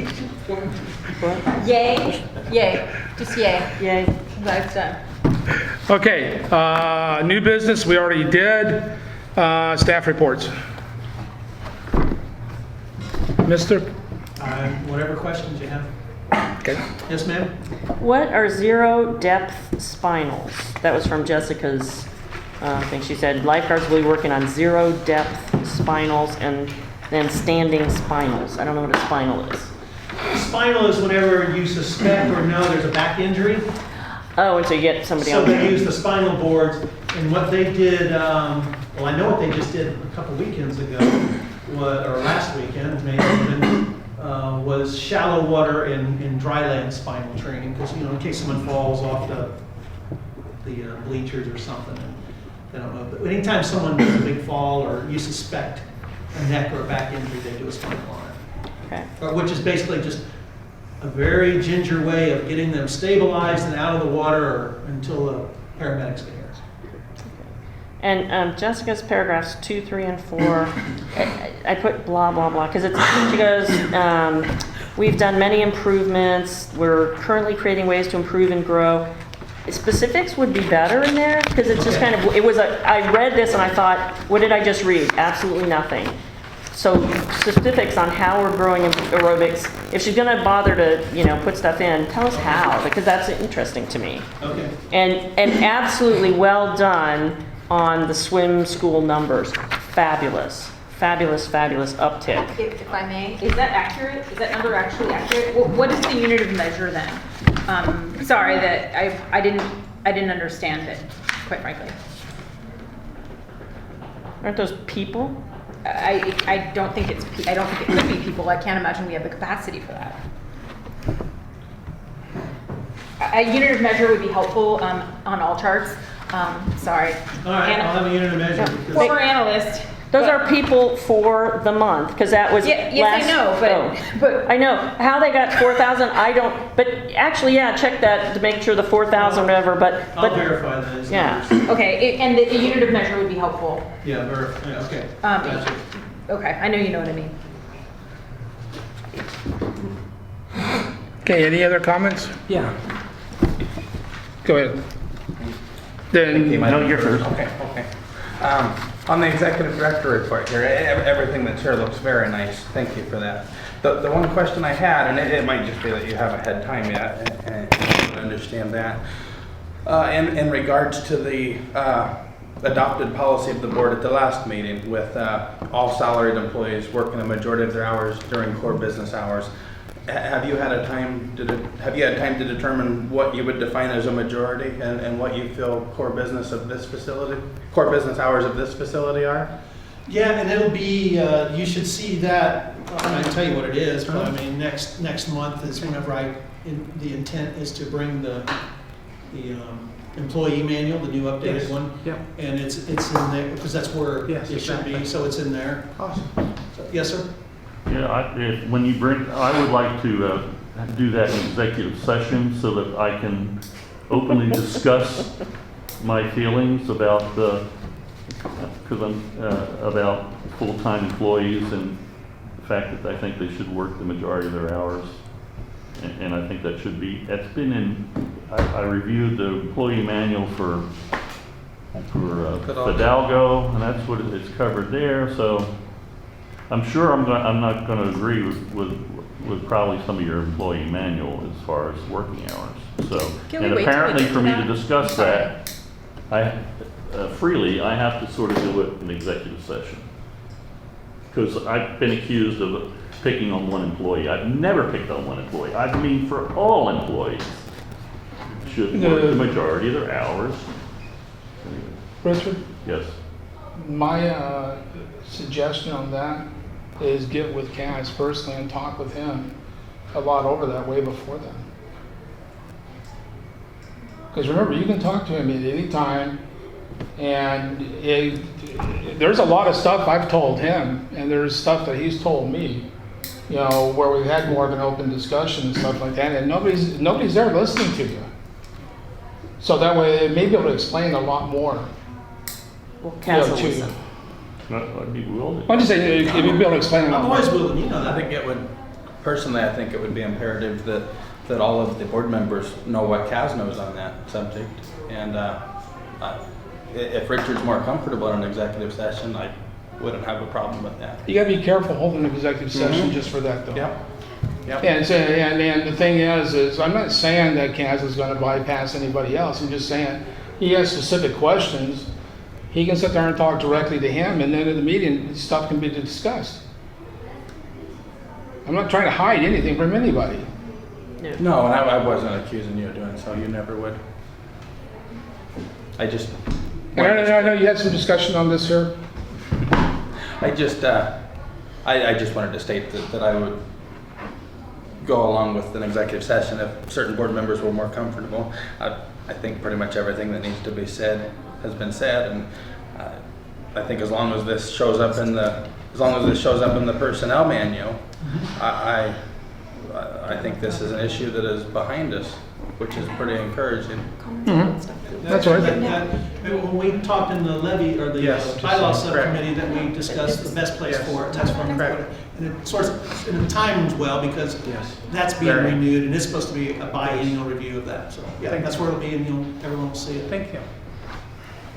Yay, yay, just yay. Yay. That's done. Okay, new business, we already did. Staff reports. Mister? Whatever questions you have. Okay. Yes, ma'am? What are zero depth spinals? That was from Jessica's thing. She said lifeguards will be working on zero depth spinals and then standing spinals. I don't know what a spinal is. Spinal is whenever you suspect or know there's a back injury. Oh, and so you get somebody So on. they use the spinal boards, and what they did, well, I know what they just did a couple weekends ago, or last weekend, maybe even, was shallow water and dry land spinal training, because, in case someone falls off the bleachers or something, and they don't know. But anytime someone does a big fall, or you suspect a neck or a back injury, they do a spinal on it. Okay. Which is basically just a very ginger way of getting them stabilized and out of the water until the paramedics get here. And Jessica's paragraphs 2, 3, and 4, I put blah, blah, blah, because she goes, we've done many improvements, we're currently creating ways to improve and grow. Specifics would be better in there, because it's just kind of, I read this and I thought, what did I just read? Absolutely nothing. So specifics on how we're growing in aerobics. If she's gonna bother to, put stuff in, tell us how, because that's interesting to me. Okay. And absolutely well done on the swim school numbers. Fabulous, fabulous, fabulous uptick. If I may, is that accurate? Is that number actually accurate? What is the unit of measure then? Sorry that I didn't understand it, quite frankly. Aren't those people? I don't think it could be people. I can't imagine we have the capacity for that. A unit of measure would be helpful on all charts. Sorry. All right, I'll have a unit of measure. because- Former analyst. Those but- are people for the month, because that was Yes, last. I know, but I know, how they got 4,000, I don't, but actually, yeah, check that to make sure the 4,000 whatever, but, I'll verify those. yeah. numbers. okay, and the unit of measure would be helpful. Yeah, okay. Um, Gotcha. Okay, I know you know what I mean. Okay, any other comments? Yeah. Go ahead. Then, No, you're first. Okay. On the executive director report here, everything that's here looks very nice. Thank you for that. The one question I had, and it might just be that you haven't had time yet, and I understand that. In regards to the adopted policy of the board at the last meeting with all salaried employees working the majority of their hours during core business hours. Have you had time to determine what you would define as a majority and what you feel core business hours of this facility are? Yeah, and it'll be, you should see that, I can tell you what it is, but I mean, next month is whenever the intent is to bring the employee manual, the new updated Yes. one. Yep. And it's in there, because that's where Yes, it should be, exactly. so it's in there. Awesome. So, yes, sir? Yeah, when you bring, I would like to do that in executive session so that I can openly discuss my feelings about about full-time employees and the fact that I think they should work the majority of their hours. And I think that's been in, I reviewed the employee manual for Fidalgo, and that's what it's covered there, so I'm sure I'm not gonna agree with probably some of your employee manual as far as working hours, so. Can we And wait till we apparently get for to me that? to discuss that, freely, I have to sort of do it in executive session. Because I've been accused of picking on one employee. I've never picked on one employee. I mean, for all employees should work the majority of their hours. Richard, Yes. my suggestion on that is get with Kaz personally and talk with him a lot over that way before then. Because remember, you can talk to him at any time, and there's a lot of stuff I've told him, and there's stuff that he's told me, you know, where we've had more of an open discussion and stuff like that, and nobody's there listening to you. So that way, they may be able to explain a lot more. Well, You know, Castle to was you. I'd be willing. I'm just saying, if you'd be able to explain a lot I'm more. always willing, you know I that. think personally, I think it would be imperative that all of the board members know what CAS knows on that subject. And if Richard's more comfortable in an executive session, I wouldn't have a problem with that. You gotta be careful holding an executive session Mhm. just for that though. Yep. And, so, and the thing is I'm not saying that Kaz is gonna bypass anybody else. I'm just saying, he has specific questions. He can sit there and talk directly to him, and then in the meeting, stuff can be discussed. I'm not trying to hide anything from anybody. No, and I wasn't accusing you of doing so. You never would. I just. And I know you had some discussion on this here. I just wanted to state that I would go along with an executive session if certain board members were more comfortable. I think pretty much everything that needs to be said has been said, and I think as long as this shows up in the personnel manual, I think this is an issue that is behind us, which is pretty encouraging. That's right. When we talked in the levy, or the Yes, bylaw just- subcommittee, that we discussed the best place for it, that's where I'm gonna put it. And it sort of, and it times well, because Yes. that's being Very. renewed, and it's supposed to be a biennial review of that, so, yeah, that's where it'll be, and everyone will see it. Thank you.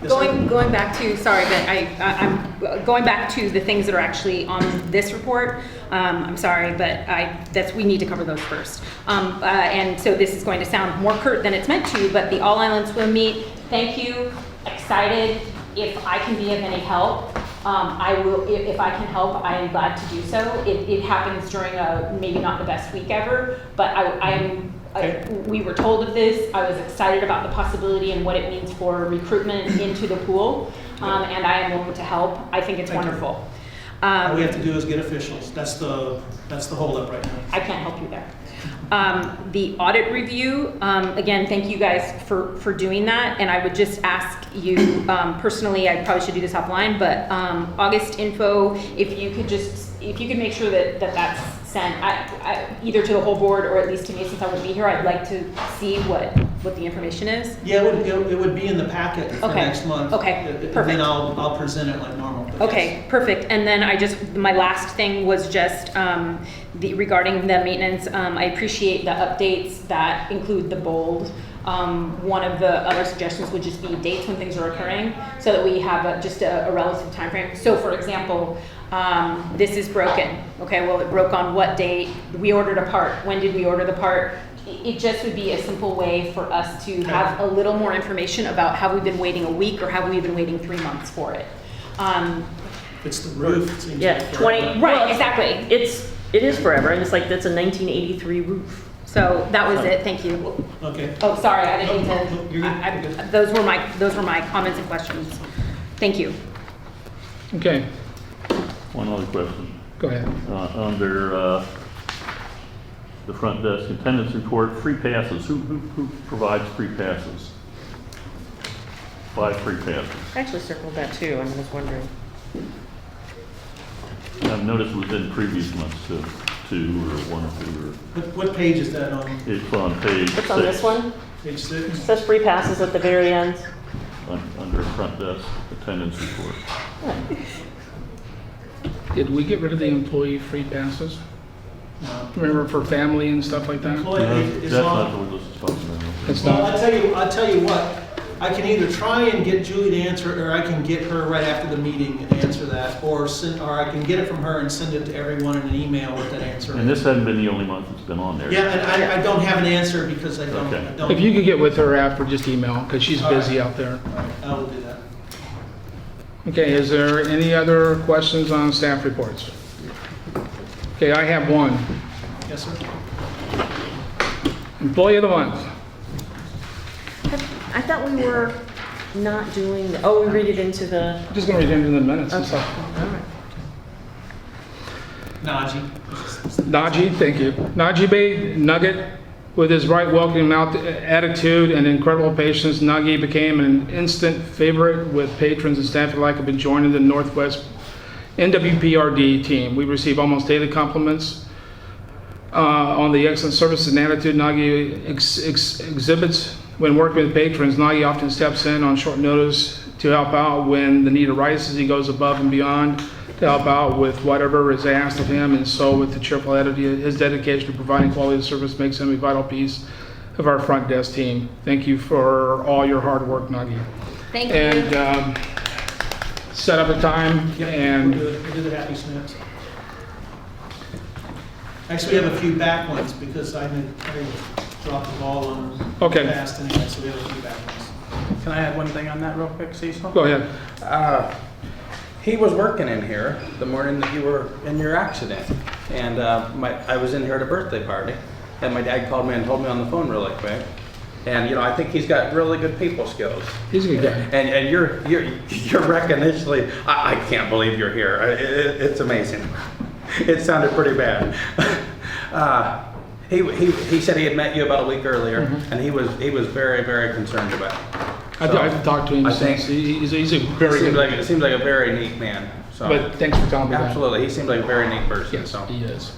Yes, sir? Going back to, sorry, but I'm going back to the things that are actually on this report. I'm sorry, but we need to cover those first. And so this is going to sound more curt than it's meant to, but the All Island Swim Meet, thank you, excited. If I can be of any help, I will, if I can help, I am glad to do so. It happens during maybe not the best week ever, but we were told of this. I was excited about the possibility and what it means for recruitment into the pool, and I am willing to help. I think it's Thank you. wonderful. All we have to do is get officials, that's the holdup right now. I can't help you there. The audit review, again, thank you guys for doing that, and I would just ask you, personally, I probably should do this offline, but August info, if you could make sure that that's sent, either to the whole board or at least to me, since I wouldn't be here, I'd like to see what the information is. Yeah, it would be in the packet for Okay. next month. Okay, And perfect. then I'll present it like normal. but Okay, yes. perfect. And then my last thing was just regarding the maintenance. I appreciate the updates that include the bold. One of the other suggestions would just be dates when things are occurring, so that we have just a relative time frame. So for example, this is broken. Okay, well, it broke on what date? We ordered a part. When did we order the part? it just would be a simple way for us to have a little more information about have we been waiting a week or have we been waiting 3 months for it. If it's the roof, it seems Yeah, like 20. forever. Right, well, exactly. It is forever, and it's like, that's a 1983 roof. So that was it, thank you. Okay. Oh, sorry, I didn't mean No, no, you're good, to, you're good. those were my comments and questions. Thank you. Okay, One other question. go ahead. Under the front desk attendance report, free passes, who provides free passes? 5 free passes. I actually circled that too, and I was wondering. I've noticed it was in previous months too, 2 or 1 or 2, What page is that on? or it's on page 6. What's on this one? Page It 6? says free passes at the very end. Under front desk attendance report. Did we get rid of the employee free passes? No. Remember for family and stuff like that? Employee, as That's long- not what this is talking about. It's Well, not, I'll tell you what, I can either try and get Julie to answer, or I can get her right after the meeting and answer that, or I can get it from her and send it to everyone in an email with that answer. And this hasn't been the only month it's been on there. Yeah, and I don't have an answer because I don't, Okay. I don't. if you could get with her after, just email, because she's All right. busy out there. All right, I will do that. Okay, is there any other questions on staff reports? Okay, I have one. Yes, sir? Employee of the month. I thought we were not doing, we read it into the, Just gonna read into the minutes and okay, stuff. all right. Najee. Najee, thank you. Najee Bay Nugget, with his right welcoming attitude and incredible patience, Najee became an instant favorite with patrons and staff alike have been joining the Northwest NWPRD team. We receive almost daily compliments on the excellent service and attitude Najee exhibits when working with patrons. Najee often steps in on short notice to help out when the need arises. He goes above and beyond to help out with whatever is asked of him, and so with the cheerful attitude, his dedication to providing quality of service makes him a vital piece of our front desk team. Thank you for all your hard work, Najee. Thank you. And set up a time and We'll do the happy snaps. Actually, we have a few back ones because I dropped the ball on them Okay. fast anyway, so we have a few back ones. Can I add one thing on that real quick, Cecil? go ahead. He was working in here the morning that you were in your accident. And I was in here at a birthday party, and my dad called me and told me on the phone really quick. And, you know, I think he's got really good people skills. He's a good guy. And your recognition, I can't believe you're here. It's amazing. It sounded pretty bad. He said he had met you about a week earlier, and he was very, very concerned about it. I've talked to him I since. think- He's a very good guy. It seems like a very neat man. So But thanks for telling me that. absolutely, he seems like a very neat person. Yes, So. he is.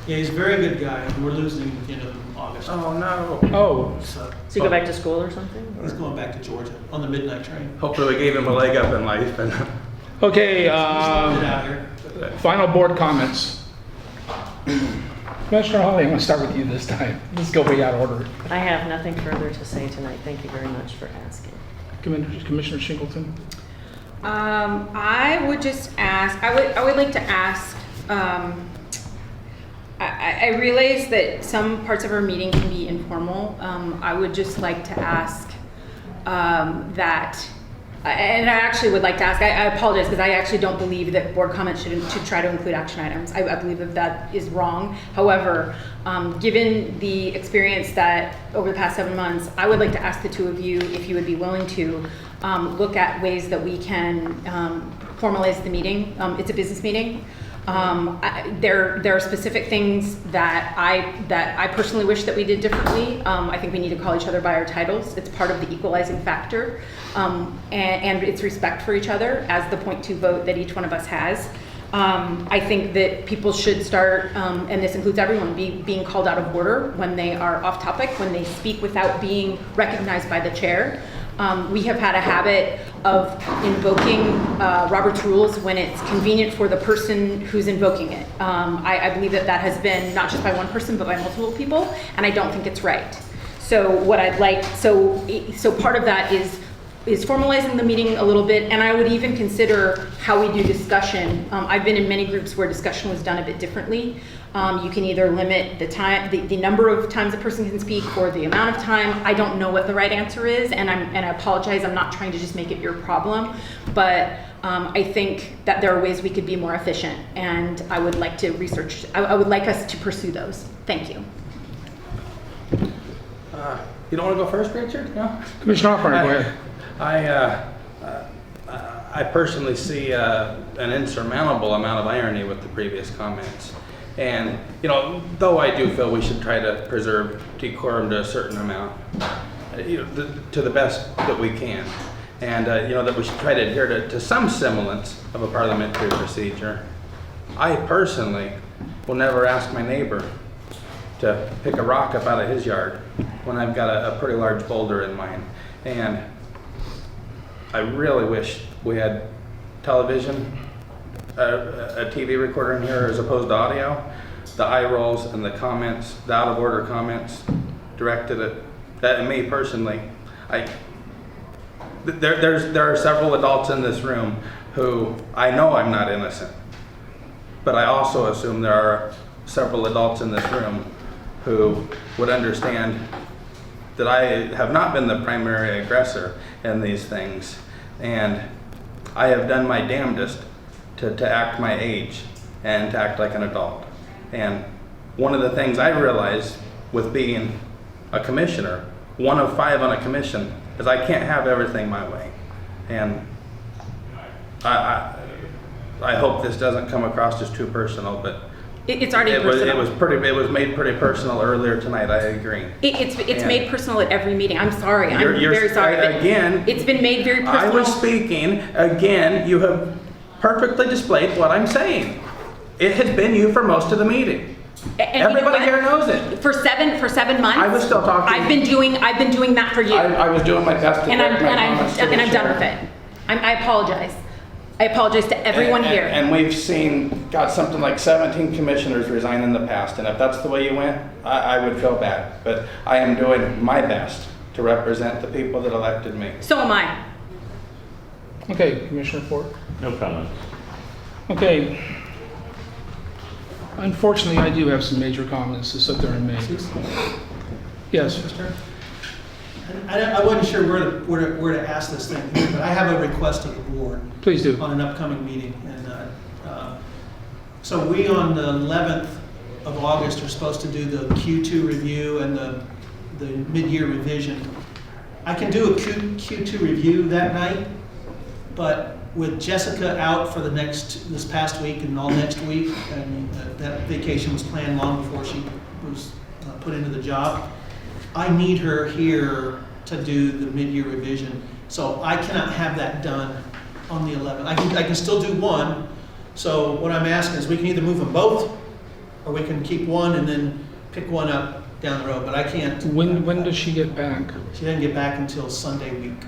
Yeah, he's a very good guy, and we're losing him at the end of August. Oh no. Oh, So So you go back to school or something? he's going back to Georgia on the midnight train. Hopefully we gave him a leg up in life. And okay, Get out here. final board comments. Commissioner Hawley, I'm gonna start with you this time. Let's go way out of order. I have nothing further to say tonight. Thank you very much for asking. Commissioner Shingleton? I would just ask, I would like to ask, I realize that some parts of our meeting can be informal. I would just like to ask that, and I actually would like to ask, I apologize because I actually don't believe that board comments should try to include action items. I believe that is wrong. However, given the experience that over the past 7 months, I would like to ask the two of you if you would be willing to look at ways that we can formalize the meeting. It's a business meeting. There are specific things that I personally wish that we did differently. I think we need to call each other by our titles. It's part of the equalizing factor, and it's respect for each other as the .2 vote that each one of us has. I think that people should start, and this includes everyone, being called out of order when they are off topic, when they speak without being recognized by the chair. We have had a habit of invoking Robert's rules when it's convenient for the person who's invoking it. I believe that has been not just by one person, but by multiple people, and I don't think it's right. So what I'd like, so part of that is formalizing the meeting a little bit, and I would even consider how we do discussion. I've been in many groups where discussion was done a bit differently. You can either limit the time, the number of times a person can speak, or the amount of time. I don't know what the right answer is, and I apologize. I'm not trying to just make it your problem, but I think that there are ways we could be more efficient, and I would like to research. I would like us to pursue those. Thank you. You don't want to go first, Richard? No? Commissioner Hopper, go ahead. I personally see an insurmountable amount of irony with the previous comments. And, though I do feel we should try to preserve decorum to a certain amount, to the best that we can. And, that we should try to adhere to some semblance of a parliamentary procedure. I personally will never ask my neighbor to pick a rock up out of his yard when I've got a pretty large boulder in mine. And I really wish we had television, a TV recorder in here as opposed to audio. The eye rolls and the comments, the out of order comments directed at me personally. There are several adults in this room who I know I'm not innocent, but I also assume there are several adults in this room who would understand that I have not been the primary aggressor in these things, and I have done my damnedest to act my age and to act like an adult. And one of the things I realize with being a commissioner, one of 5 on a commission, is I can't have everything my way. And I hope this doesn't come across as too personal, but It's already personal. It was made pretty personal earlier tonight. I agree. It's made personal at every meeting. I'm sorry. I'm very sorry. But Again, it's been made very personal. I was speaking. Again, you have perfectly displayed what I'm saying. It has been you for most of the meeting. And you know Everybody what? here knows it. For seven months. I was still talking. I've been doing that for you. I was doing my best to and correct my comments to the I'm done with chair. it. I apologize. I apologize to everyone here. And we've got something like 17 commissioners resign in the past, and if that's the way you went, I would feel bad. But I am doing my best to represent the people that elected me. So am I. Okay, Commissioner Ford. No comments. Okay. Unfortunately, I do have some major comments to sit there and make. Yes. I wasn't sure where to ask this thing here, but I have a request of the board. Please do. On an upcoming meeting. And so we, on the 11th of August, are supposed to do the Q2 review and the mid-year revision. I can do a Q2 review that night, but with Jessica out for this past week and all next week, and that vacation was planned long before she was put into the job, I need her here to do the mid-year revision. So I cannot have that done on the 11th. I can still do one. So what I'm asking is we can either move them both, or we can keep one and then pick one up down the road. But I can't. When does she get back? She doesn't get back until Sunday week,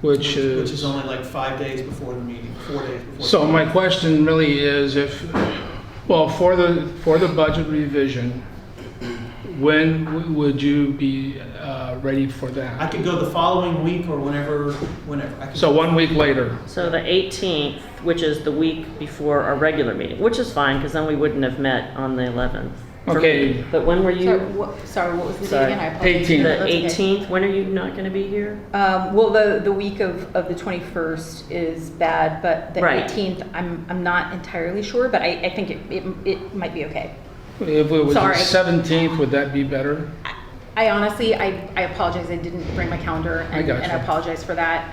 Which is only like 5 days before the meeting, 4 days before. So my question really is for the budget revision, when would you be ready for I that? could go the following week or whenever. I could So 1 week later. So the 18th, which is the week before our regular meeting, which is fine, because then we wouldn't have met on the 11th. For Okay. me. But when were you? Sorry, what was the date Sorry. again? I apologize. 18th. The That's okay. 18th, when are you not going to be here? Well, the week of the 21st is bad, but the Right. 18th, I'm not entirely sure, but I think it might be okay. If it was the Sorry. 17th, would that be better? I honestly, I apologize, I didn't bring my calendar, I and gotcha. and I apologize for that.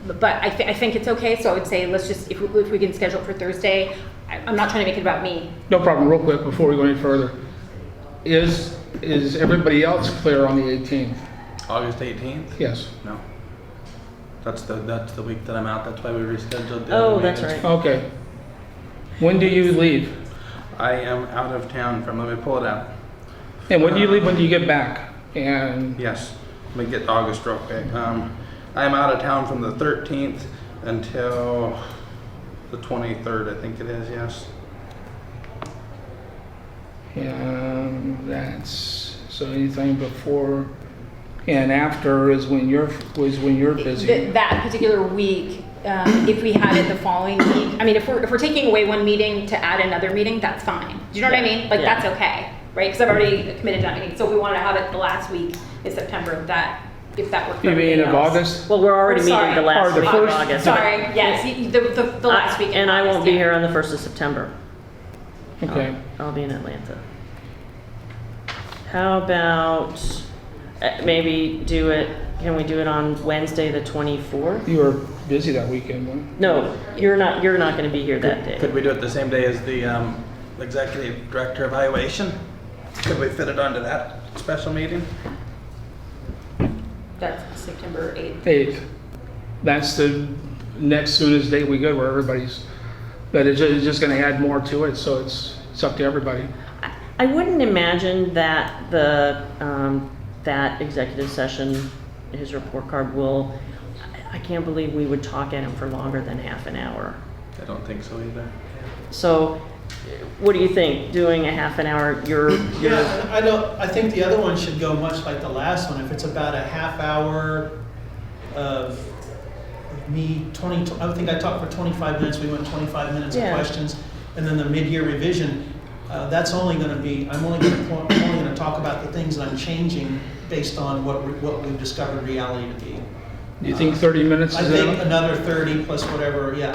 But I think it's okay, so I would say, let's just, if we can schedule it for Thursday, I'm not trying to make it about me. No problem. Real quick before we go any further, is everybody else clear on the 18th? August 18th? Yes. No. That's the week that I'm out. That's why we rescheduled the Oh, other that's meetings. right. Okay. When do you leave? I am out of town let me pull it out. And when do you leave? When do you get back? And Yes, let me get August real quick. I'm out of town from the 13th until the 23rd, I think it is, yes. that's so anything before And after is when you're busy. That particular week, if we had it the following week, I mean, if we're taking away one meeting to add another meeting, that's fine. Do you know what I mean? Like, Yeah. that's okay, right? Because I've already committed to that meeting. So if we wanted to have it the last week in September, if that worked for You mean everybody of else. August? Well, we're already meeting Sorry. the last Or the week first- of August. Sorry, yes, the last week in And I August, won't be yeah. here on the 1st of September. Okay. I'll be in Atlanta. How about maybe can we do it on Wednesday, the 24th? You were busy that weekend, weren't you? No, you're not going to be here that day. Could we do it the same day as the executive director evaluation? Could we fit it onto that special meeting? That's September 8th. 8th. That's the next soonest date we go where everybody's, but it's just gonna add more to it, so it's up to everybody. I wouldn't imagine that that executive session, his report card I can't believe we would talk at him for longer than half an hour. I don't think so either. So, what do you think? Doing a half an hour, Yeah, I think the other one should go much like the last one. If it's about a half hour of me, I think I talked for 25 minutes, we went 25 minutes of Yeah. questions, and then the mid-year revision, that's only gonna be, I'm only gonna talk about the things that I'm changing based on what we've discovered reality to be. Do you think 30 minutes I is think enough? another 30 plus whatever, yeah,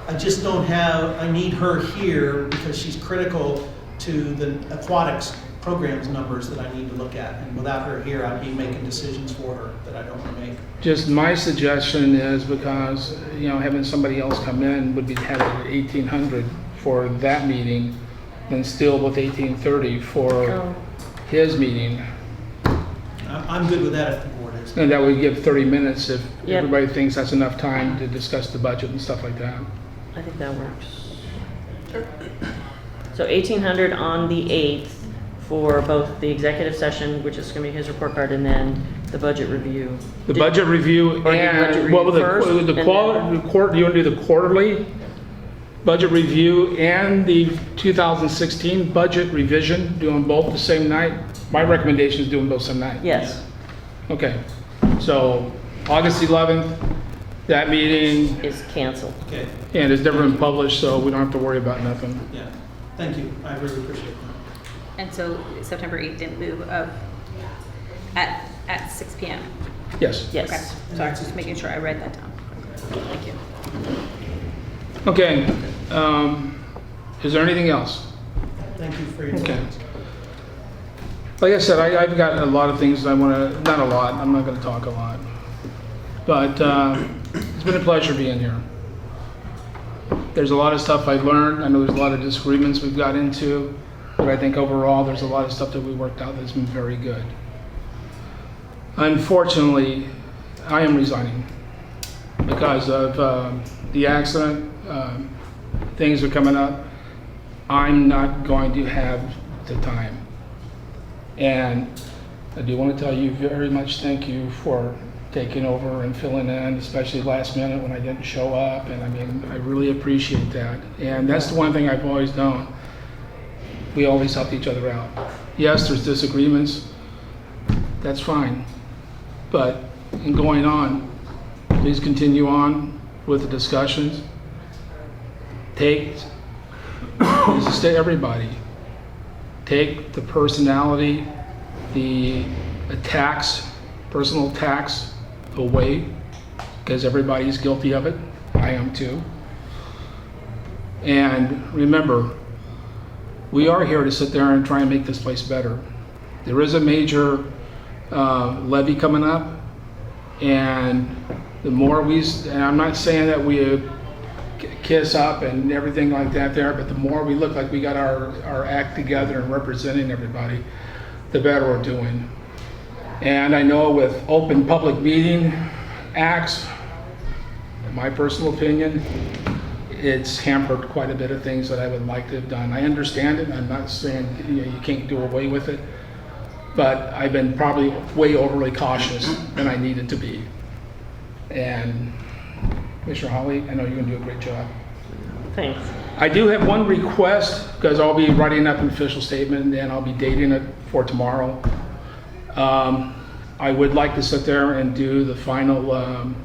I just don't have, I need her here because she's critical to the aquatics programs numbers that I need to look at. And without her here, I'd be making decisions for her that I don't want to make. Just my suggestion is because, having somebody else come in would be having at 1800 for that meeting, then still with 1830 for his meeting. I'm good with that if the board is. And that would give 30 minutes if Yep. everybody thinks that's enough time to discuss the budget and stuff like that. I think that works. So 1800 on the 8th for both the executive session, which is going to be his report card, and then the budget review. The budget review Or the budget and, review what was first, and the then- do you want to do the quarterly budget review and the 2016 budget revision, doing both the same night? My recommendation is doing both same night. Yes. Okay, so August 11th, that meeting, Is canceled. Okay, and it's never been published, so we don't have to worry about nothing. yeah. Thank you. I really appreciate that. And so September 8th in lieu of at 6 p.m. Yes. Yes. Okay, sorry, just making sure I read that down. Thank you. Okay, is there anything else? Thank you for your Okay. comments. Like I said, I've got a lot of things I want to, not a lot, I'm not going to talk a lot. But it's been a pleasure being here. There's a lot of stuff I learned. I know there's a lot of disagreements we've got into, but I think overall there's a lot of stuff that we worked out that's been very good. Unfortunately, I am resigning because of the accident. Things are coming up. I'm not going to have the time. And I do want to tell you very much thank you for taking over and filling in, especially last minute when I didn't show up. And I mean, I really appreciate that. And that's the one thing I've always done. We always help each other out. Yes, there's disagreements. That's fine. But in going on, please continue on with the discussions. This is to everybody. Take the personality, the attacks, personal attacks away, because everybody's guilty of it. I am too. And remember, we are here to sit there and try and make this place better. There is a major levy coming up, and the more and I'm not saying that we kiss up and everything like that there, but the more we look like we got our act together and representing everybody, the better we're doing. And I know with open public meeting acts, in my personal opinion, it's hampered quite a bit of things that I would like to have done. I understand it. I'm not saying you can't do away with it, but I've been probably way overly cautious than I needed to be. And Mr. Holly, I know you're going to do a great job. Thanks. I do have one request, because I'll be writing up an official statement and I'll be dating it for tomorrow. I would like to sit there and do the final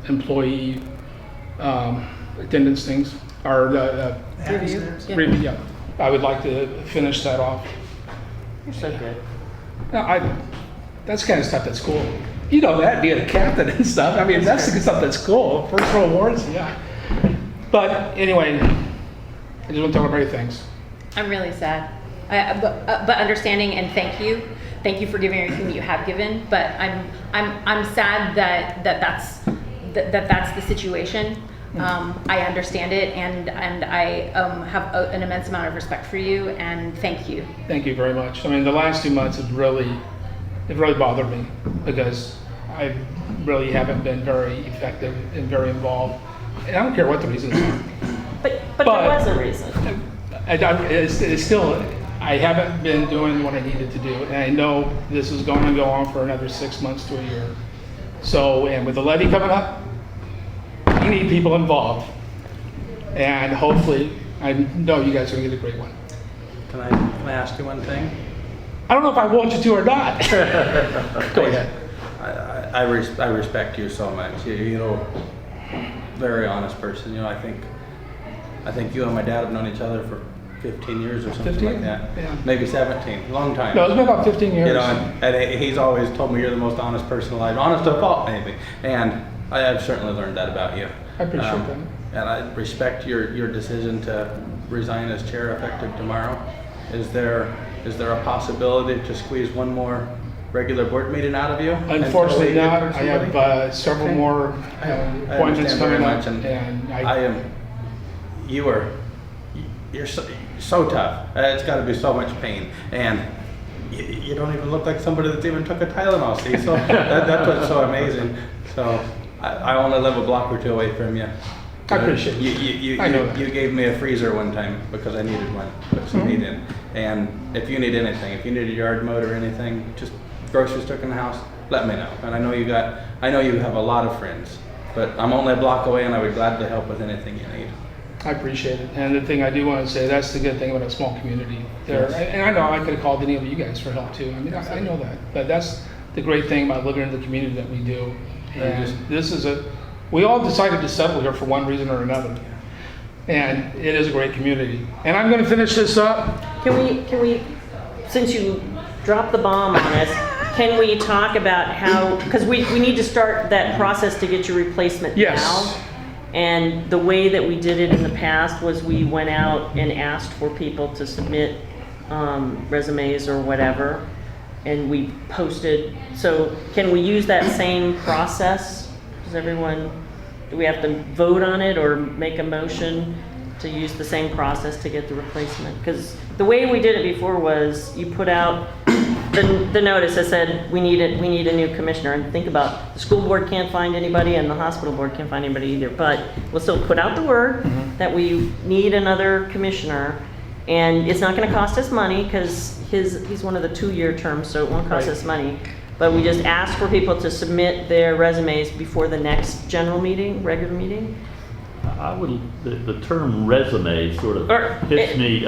employee attendance things, or the Review. review, yeah. I would like to finish that off. You're so good. No, that's kind of stuff that's cool. You know that, being a captain and stuff. I mean, that's the stuff that's cool. Personal awards, yeah. But anyway, I just want to tell everybody thanks. I'm really sad. But understanding and thank you. Thank you for giving everything that you have given. But I'm sad that's the situation. I understand it, and I have an immense amount of respect for you, and thank you. Thank you very much. I mean, the last 2 months have really bothered me because I really haven't been very effective and very involved. And I don't care what the reasons are. But there was a reason. It's still, I haven't been doing what I needed to do. And I know this is going to go on for another 6 months to a year. So, and with the levy coming up, we need people involved. And hopefully, I know you guys are going to get a great one. Can I ask you one thing? I don't know if I want you to or not. Go ahead. I respect you so much. You know, very honest person. You know, I think you and my dad have known each other for 15 years or something 15? like that. Yeah. Maybe 17. Long time. No, it's been about 15 years. You know, and he's always told me you're the most honest person alive. Honest to a fault, maybe. And I've certainly learned that about you. I appreciate that. And I respect your decision to resign as chair effective tomorrow. Is there a possibility to squeeze one more regular board meeting out of you? Unfortunately until we not. get I have somebody? several Okay. more I appointments understand very coming much, up. And you're so tough. It's got to be so much pain, and you don't even look like somebody that's even took a Tylenol. See, so that's what's so amazing. So I only live a block or two away from you. I appreciate it. You I know that. you gave me a freezer one time because I needed one, put some meat in. And if you need anything, if you need a yard mowed or anything, just groceries took in the house, let me know. And I know you have a lot of friends, but I'm only a block away, and I would gladly help with anything you need. I appreciate it. And the thing I do want to say, that's the good thing about a small community. There, Yes. and I know I could have called any of you guys for help too. I mean, I know that. But that's the great thing about living in the community that we do. And we all decided to settle here for one reason or another. And it is a great community. And I'm going to finish this up. Can we, since you dropped the bomb on us, can we talk about how, because we need to start that process to get your replacement Yes. now. And the way that we did it in the past was we went out and asked for people to submit resumes or whatever, and we posted. So can we use that same process? Do we have to vote on it or make a motion to use the same process to get the replacement? Because the way we did it before was you put out the notice that said we need a new commissioner, and think about the school board can't find anybody and the hospital board can't find anybody either, but we'll still put out the word that we need another commissioner, and it's not going to cost us money because he's one of the 2-year terms, so it won't cost us money. But we just ask for people to submit their resumes before the next regular meeting. The term resume sort of Or hits it- me.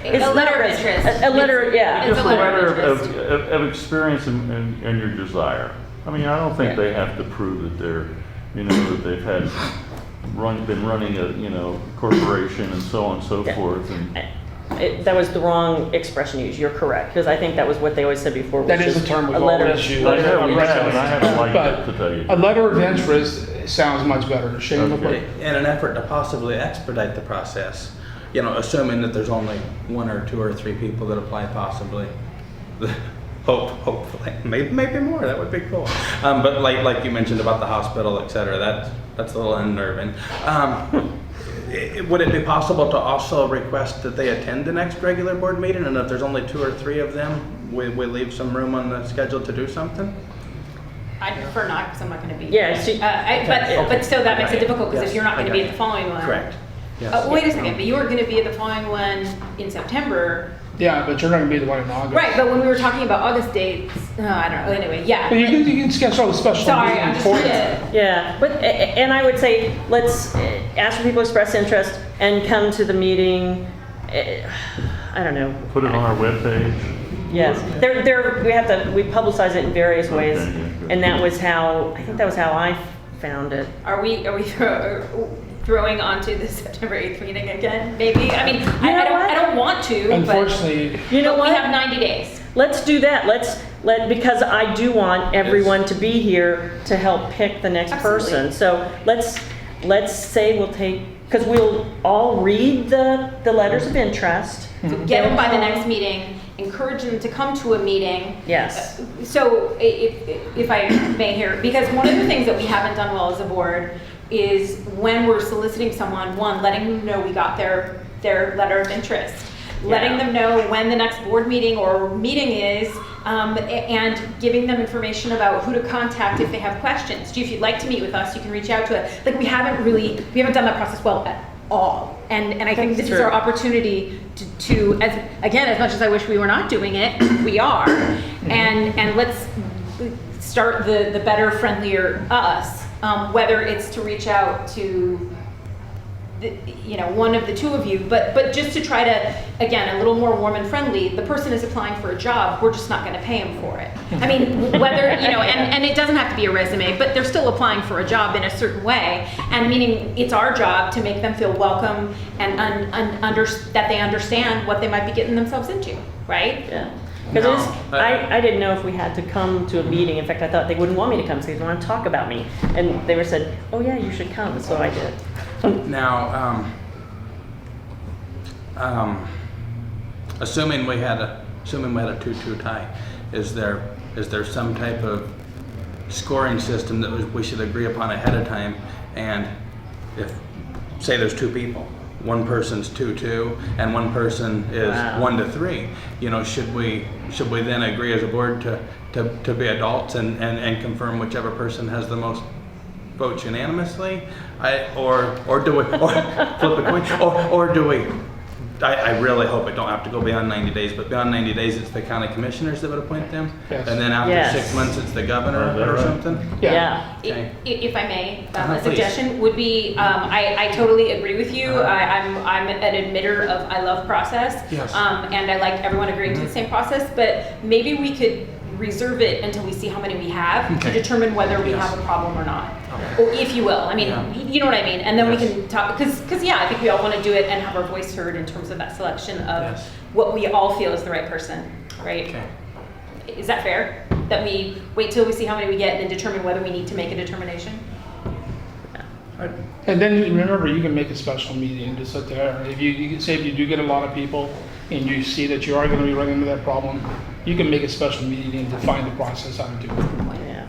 It's a letter of interest. A letter, yeah. It's Just a a letter of letter of experience and your desire. I mean, I don't think they have to prove that they're, that they've been running a, corporation and so on and so Yeah. forth. And That was the wrong expression used. You're correct, because I think that was what they always said before. That was is the just term we've a letter- always used. I know we have, and I haven't liked But it, to tell you. a letter of interest sounds much better. Shane, Okay. In an effort to possibly expedite the process, assuming that there's only 1 or 2 or 3 people that apply, possibly. Hopefully, maybe more. That would be cool. But like you mentioned about the hospital, et cetera, that's a little unnerving. Would it be possible to also request that they attend the next regular board meeting, and if there's only 2 or 3 of them, we leave some room on the schedule to do something? I'd prefer not, because I'm not going to be. Yeah, so- But still, that makes it difficult, because Yes, if you're not going to I be got at the following one. Correct. Yes. Wait a second, but you were going to be at the following one in September. Yeah, but you're going to be the one in August. Right, but when we were talking about August dates, I don't know, anyway, yeah. But you can schedule a special Sorry, meeting I'm just for trying it. to. Yeah, but, and I would say, let's ask for people to express interest and come to the meeting. I don't know. Put it on our webpage. Yes, we publicize it in various ways. Okay, yeah. And that was how, I think that was how I found it. Are we throwing onto the September 8th meeting again, maybe? I mean, I don't want to, but Unfortunately, You know we what? have 90 days. Let's do that. Because I do want everyone to be here to help pick the next Absolutely. person. So let's say we'll take, because we'll all read the letters of interest. Get them by the next meeting, encourage them to come to a meeting. Yes. So if I may here, because one of the things that we haven't done well as a board is when we're soliciting someone, one, letting them know we got their letter of interest, letting them know when the next board meeting or meeting is, and giving them information about who to contact if they have questions. If you'd like to meet with us, you can reach out to us. Like, we haven't done that process well at all. And I think this is our opportunity to, as much as I wish we were not doing it, we are. And let's start the better, friendlier us, whether it's to reach out to one of the two of you, but just to try to, again, a little more warm and friendly. The person is applying for a job, we're just not going to pay them for it. I mean, whether, and it doesn't have to be a resume, but they're still applying for a job in a certain way, and meaning it's our job to make them feel welcome and that they understand what they might be getting themselves into, right? Yeah. Because I didn't know if we had to come to a meeting. In fact, I thought they wouldn't want me to come because they want to talk about me. And they said, oh yeah, you should come. So I did. Now, assuming we had a 2-2 tie, is there some type of scoring system that we should agree upon ahead of time? And if, say there's 2 people, one person's 2-2 and one person is 1-3, should we then agree as a board to be adults and confirm whichever person has the most votes unanimously, or do we flip a coin, or do we? I really hope it don't have to go beyond 90 days, but beyond 90 days, it's the county commissioners that would appoint them, Yes. and then after Yes. 6 months, it's the governor Is that or right? something. Yeah. Okay. If I may, a Please. suggestion would be, I totally agree with you. I'm an admitter of, I love process. Yes. And I like everyone agreeing to the same process, but maybe we could reserve it until we see how many we have to Okay. determine whether we Yes. have a problem or not. Or if you will, I mean, Yeah. you know what I mean? And then Yes. we can talk, because yeah, I think we all want to do it and have our voice heard in terms of that selection of Yes. what we all feel is the right person, right? Okay. Is that fair? That we wait till we see how many we get and then determine whether we need to make a determination? and then remember, you can make a special meeting to sit there. If you can say if you do get a lot of people and you see that you are going to be running into that problem, you can make a special meeting and define the process how to do it. Yeah.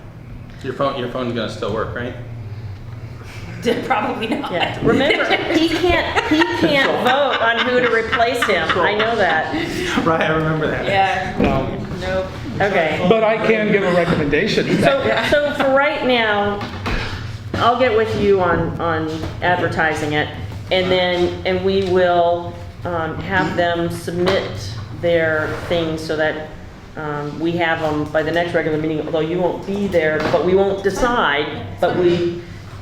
Your phone's gonna still work, right? Probably not. Yeah. Remember, he can't vote on who to replace him. I know that. Right, I remember that. Yeah. No. Nope. Okay. But I can give a recommendation. So for right now, I'll get with you on advertising it, and we will have them submit their things so that we have them by the next regular meeting, although you won't be there, but we won't decide,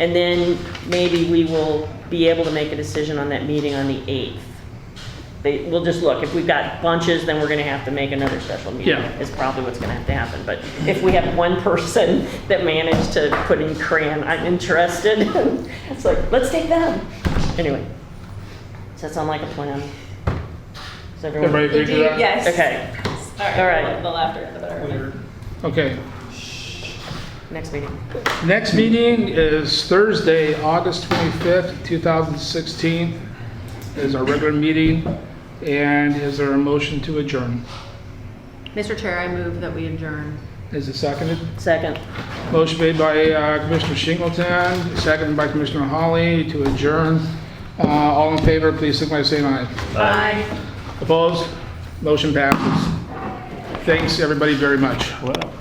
and then maybe we will be able to make a decision on that meeting on the 8th. We'll just look, if we've got bunches, then we're gonna have to make another special meeting, Yeah. is probably what's gonna have to happen. But if we have one person that managed to put in crayon, I'm interested, it's like, let's take them. Anyway, does that sound like a plan? Does everyone? Everybody agree to that? Yes. Okay, all right. The laughter, the better. Okay. next meeting. Next meeting is Thursday, August 25th, 2016, is our regular meeting. And is there a motion to adjourn? Mr. Chair, I move that we adjourn. Is it seconded? Second. Motion made by Commissioner Shingleton, seconded by Commissioner Hawley to adjourn. All in favor, please signify by saying aye. Aye. Opposed? Motion passes. Thanks, everybody, very much. Well.